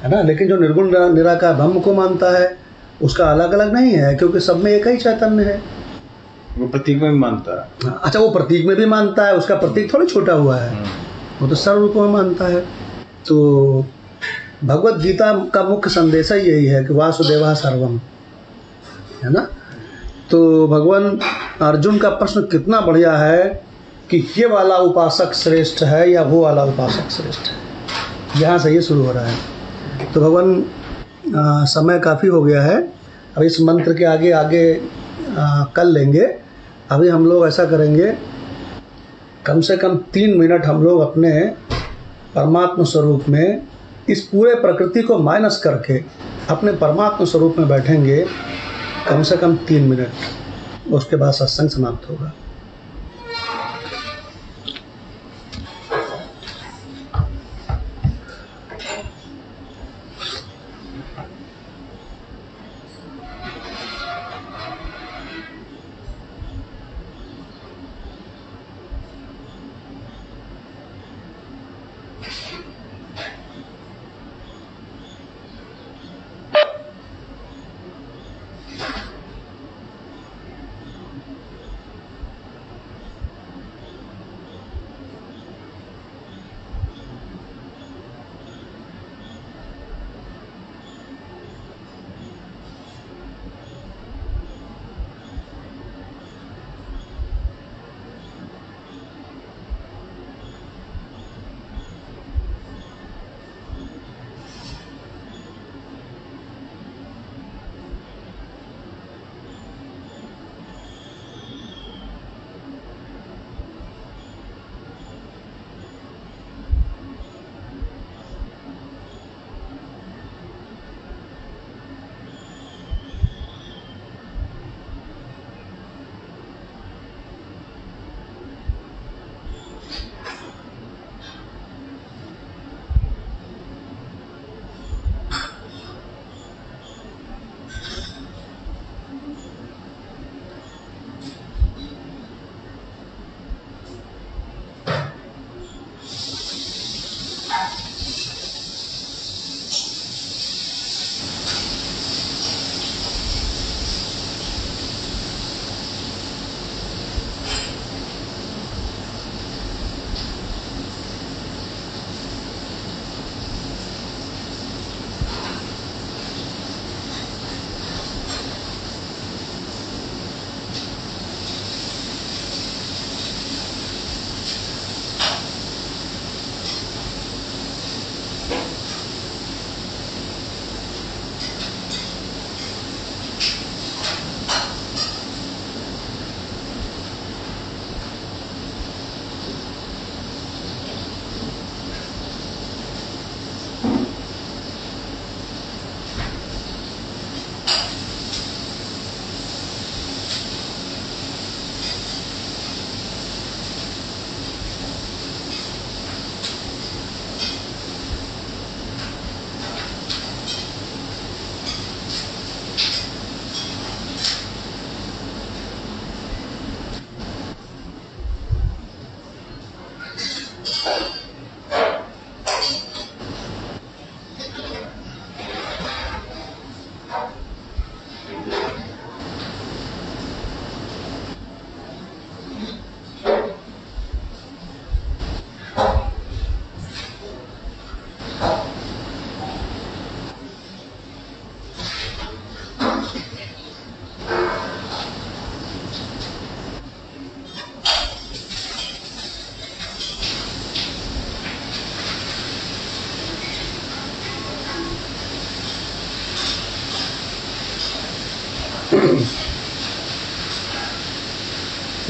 है ना। लेकिन जो निर्गुण निराकार ब्रह्म को मानता है उसका अलग अलग नहीं है, क्योंकि सब में एक ही चैतन्य है। वो प्रतीक में भी मानता है। अच्छा, वो प्रतीक में भी मानता है, उसका प्रतीक थोड़ी छोटा हुआ है, वो तो सर्व रूप में मानता है। तो भगवत गीता का मुख्य संदेश ही यही है कि वासुदेवा सर्वम, है ना। तो भगवान अर्जुन का प्रश्न कितना बढ़िया है कि ये वाला उपासक श्रेष्ठ है या वो वाला उपासक श्रेष्ठ है, यहाँ से ये शुरू हो रहा है। तो भगवान समय काफ़ी हो गया है, अब इस मंत्र के आगे कर लेंगे। अभी हम लोग ऐसा करेंगे, कम से कम 3 मिनट हम लोग अपने परमात्मा स्वरूप में इस पूरे प्रकृति को माइनस करके अपने परमात्मा स्वरूप में बैठेंगे, कम से कम 3 मिनट, उसके बाद सत्संग समाप्त होगा।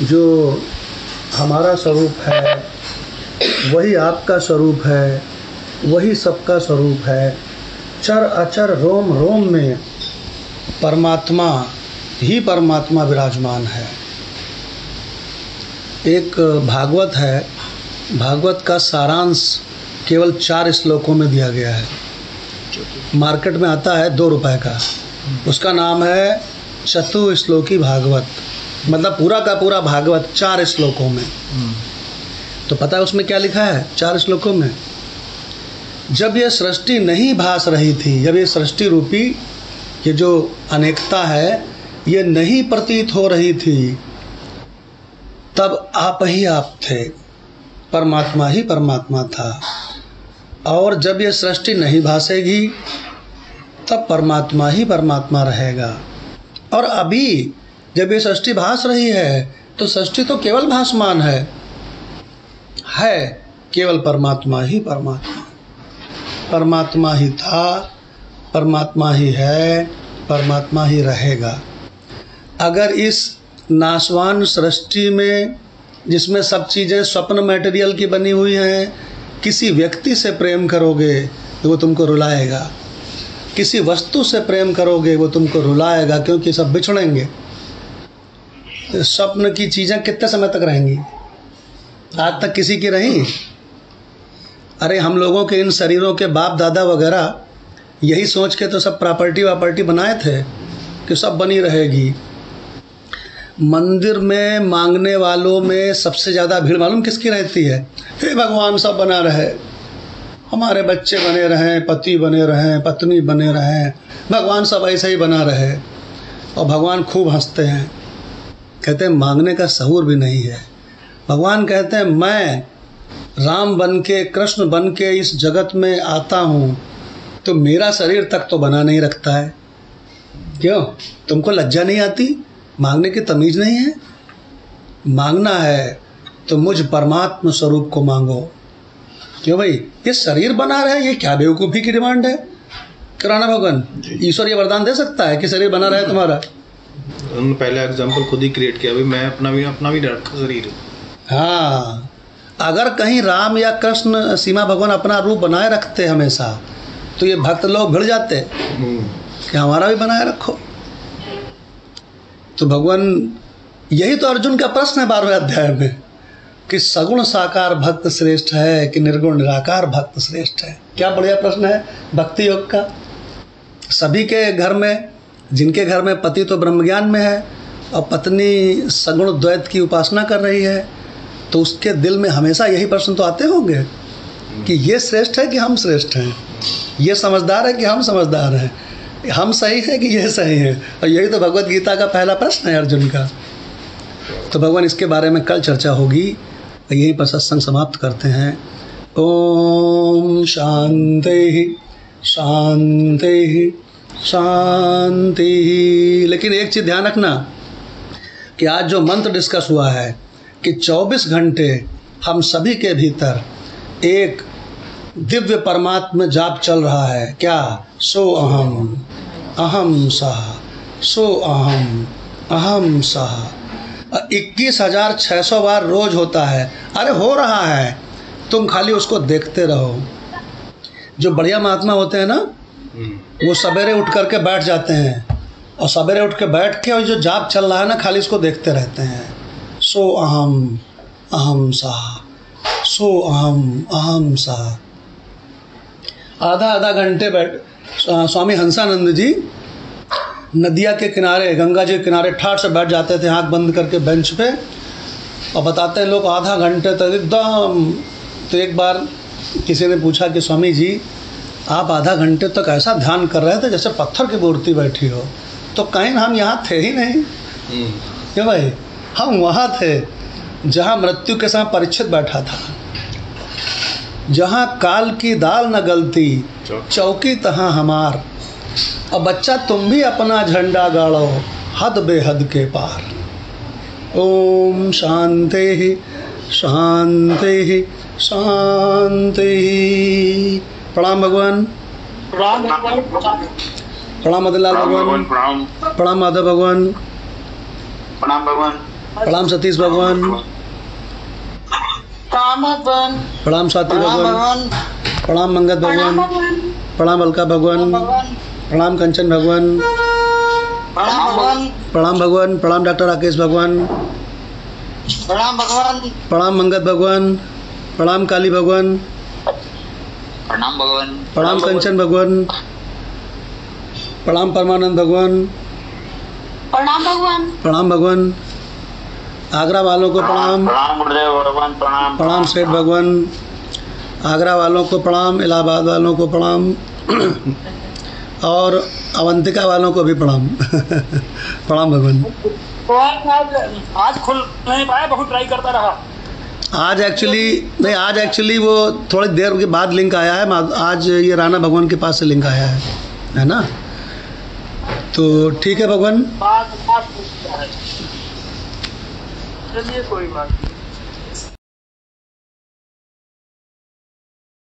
जो हमारा स्वरूप है वही आपका स्वरूप है, वही सबका स्वरूप है। चर अचर रोम रोम में परमात्मा ही परमात्मा विराजमान है। एक भागवत है, भागवत का सारांश केवल 4 श्लोकों में दिया गया है। मार्केट में आता है 2 रुपए का, उसका नाम है चतुश्लोकी भागवत, मतलब पूरा का पूरा भागवत 4 श्लोकों में। तो पता है उसमें क्या लिखा है 4 श्लोकों में? जब यह सृष्टि नहीं भास रही थी, जब ये सृष्टि रूपी ये जो अनेकता है ये नहीं प्रतीत हो रही थी, तब आप ही आप थे, परमात्मा ही परमात्मा था। और जब ये सृष्टि नहीं भासेगी तब परमात्मा ही परमात्मा रहेगा। और अभी जब ये सृष्टि भास रही है तो सृष्टि तो केवल भासमान है केवल परमात्मा ही परमात्मा। परमात्मा ही था, परमात्मा ही है, परमात्मा ही रहेगा। अगर इस नाशवान सृष्टि में, जिसमें सब चीज़ें स्वप्न मटेरियल की बनी हुई हैं, किसी व्यक्ति से प्रेम करोगे तो वो तुमको रुलाएगा, किसी वस्तु से प्रेम करोगे वो तुमको रुलाएगा, क्योंकि सब बिछड़ेंगे। स्वप्न की चीज़ें कितने समय तक रहेंगी? आज तक किसी की रही? अरे हम लोगों के इन शरीरों के बाप दादा वगैरह यही सोच के तो सब प्रॉपर्टी वापर्टी बनाए थे कि सब बनी रहेगी। मंदिर में मांगने वालों में सबसे ज़्यादा भीड़ मालूम किसकी रहती है? हे भगवान सब बना रहे, हमारे बच्चे बने रहें, पति बने रहें, पत्नी बने रहें, भगवान सब ऐसे ही बना रहे। और भगवान खूब हंसते हैं, कहते हैं मांगने का शऊर भी नहीं है। भगवान कहते हैं मैं राम बन के, कृष्ण बन के इस जगत में आता हूँ तो मेरा शरीर तक तो बना नहीं रखता है। क्यों? तुमको लज्जा नहीं आती? मांगने की तमीज़ नहीं है? मांगना है तो मुझ परमात्मा स्वरूप को मांगो। क्यों भाई? ये शरीर बना रहे, ये क्या बेवकूफ़ी की डिमांड है? कराना भगवान ईश्वर ये वरदान दे सकता है कि शरीर बना रहे तुम्हारा? उन्होंने पहले एग्जाम्पल खुद ही क्रिएट किया, भाई मैं अपना भी रखा शरीर। हाँ, अगर कहीं राम या कृष्ण सीमा भगवान अपना रूप बनाए रखते हमेशा तो ये भक्त लोग भिड़ जाते कि हमारा भी बनाए रखो। तो भगवान, यही तो अर्जुन का प्रश्न है 12वें अध्याय में कि सगुण साकार भक्त श्रेष्ठ है कि निर्गुण निराकार भक्त श्रेष्ठ है। क्या बढ़िया प्रश्न है भक्ति योग का। सभी के घर में, जिनके घर में पति तो ब्रह्मज्ञान में है और पत्नी सगुण द्वैत की उपासना कर रही है, तो उसके दिल में हमेशा यही प्रश्न तो आते होंगे कि ये श्रेष्ठ है कि हम श्रेष्ठ हैं, ये समझदार है कि हम समझदार हैं, हम सही है कि ये सही है। और यही तो भगवत गीता का पहला प्रश्न है अर्जुन का। तो भगवान इसके बारे में कल चर्चा होगी। यहीं पर सत्संग समाप्त करते हैं। ओम शांति शांति शांति। लेकिन एक चीज़ ध्यान रखना कि आज जो मंत्र डिस्कस हुआ है कि 24 घंटे हम सभी के भीतर एक दिव्य परमात्मा जाप चल रहा है। क्या? सो अहम अहम सह, सो अहम सह। 21,600 बार रोज होता है। अरे हो रहा है, तुम खाली उसको देखते रहो। जो बढ़िया महात्मा होते हैं ना, वो सवेरे उठ करके बैठ जाते हैं और सवेरे उठ के बैठ के और जो जाप चल रहा है ना, खाली इसको देखते रहते हैं। सो अहम सह, सो अहम सह। आधा घंटे बैठ। स्वामी हंसानंद जी नदिया के किनारे, गंगा जी के किनारे ठाठ से बैठ जाते थे, आँख बंद करके बेंच पे, और बताते हैं लोग आधा घंटे तक एकदम। तो एक बार किसी ने पूछा कि स्वामी जी आप आधा घंटे तक ऐसा ध्यान कर रहे थे जैसे पत्थर की मूर्ति बैठी हो। तो कहीं हम यहाँ थे ही नहीं। क्यों भाई? हम वहाँ थे जहाँ मृत्यु के समय परीक्षित बैठा था, जहाँ काल की दाल न गलती, चौकी तहाँ हमार। और बच्चा तुम भी अपना झंडा गाड़ो हद बेहद के पार। ओम शांति शांति शांति। प्रणाम भगवान। प्रणाम मदनलाल भगवान, प्रणाम प्रणाम माधव भगवान, प्रणाम भगवान, प्रणाम सतीश भगवान, प्रणाम भगवान, प्रणाम स्वाति भगवान, प्रणाम मंगत भगवान, प्रणाम अलका भगवान, प्रणाम कंचन भगवान, प्रणाम भगवान, प्रणाम भगवान, प्रणाम डॉक्टर राकेश भगवान, प्रणाम भगवान, प्रणाम मंगत भगवान, प्रणाम काली भगवान, प्रणाम भगवान, प्रणाम कंचन भगवान, प्रणाम परमानंद भगवान, प्रणाम भगवान, प्रणाम भगवान, आगरा वालों को प्रणाम, प्रणाम गुरुदेव भगवान, प्रणाम, प्रणाम सेठ भगवान, आगरा वालों को प्रणाम, इलाहाबाद वालों को प्रणाम और अवंतिका वालों को भी प्रणाम प्रणाम भगवान। तो आज खुल नहीं पाया, बहुत ट्राई करता रहा। आज एक्चुअली वो थोड़ी देर के बाद लिंक आया है। आज ये राणा भगवान के पास से लिंक आया है ना? तो ठीक है भगवान, बात चलिए कोई बात नहीं।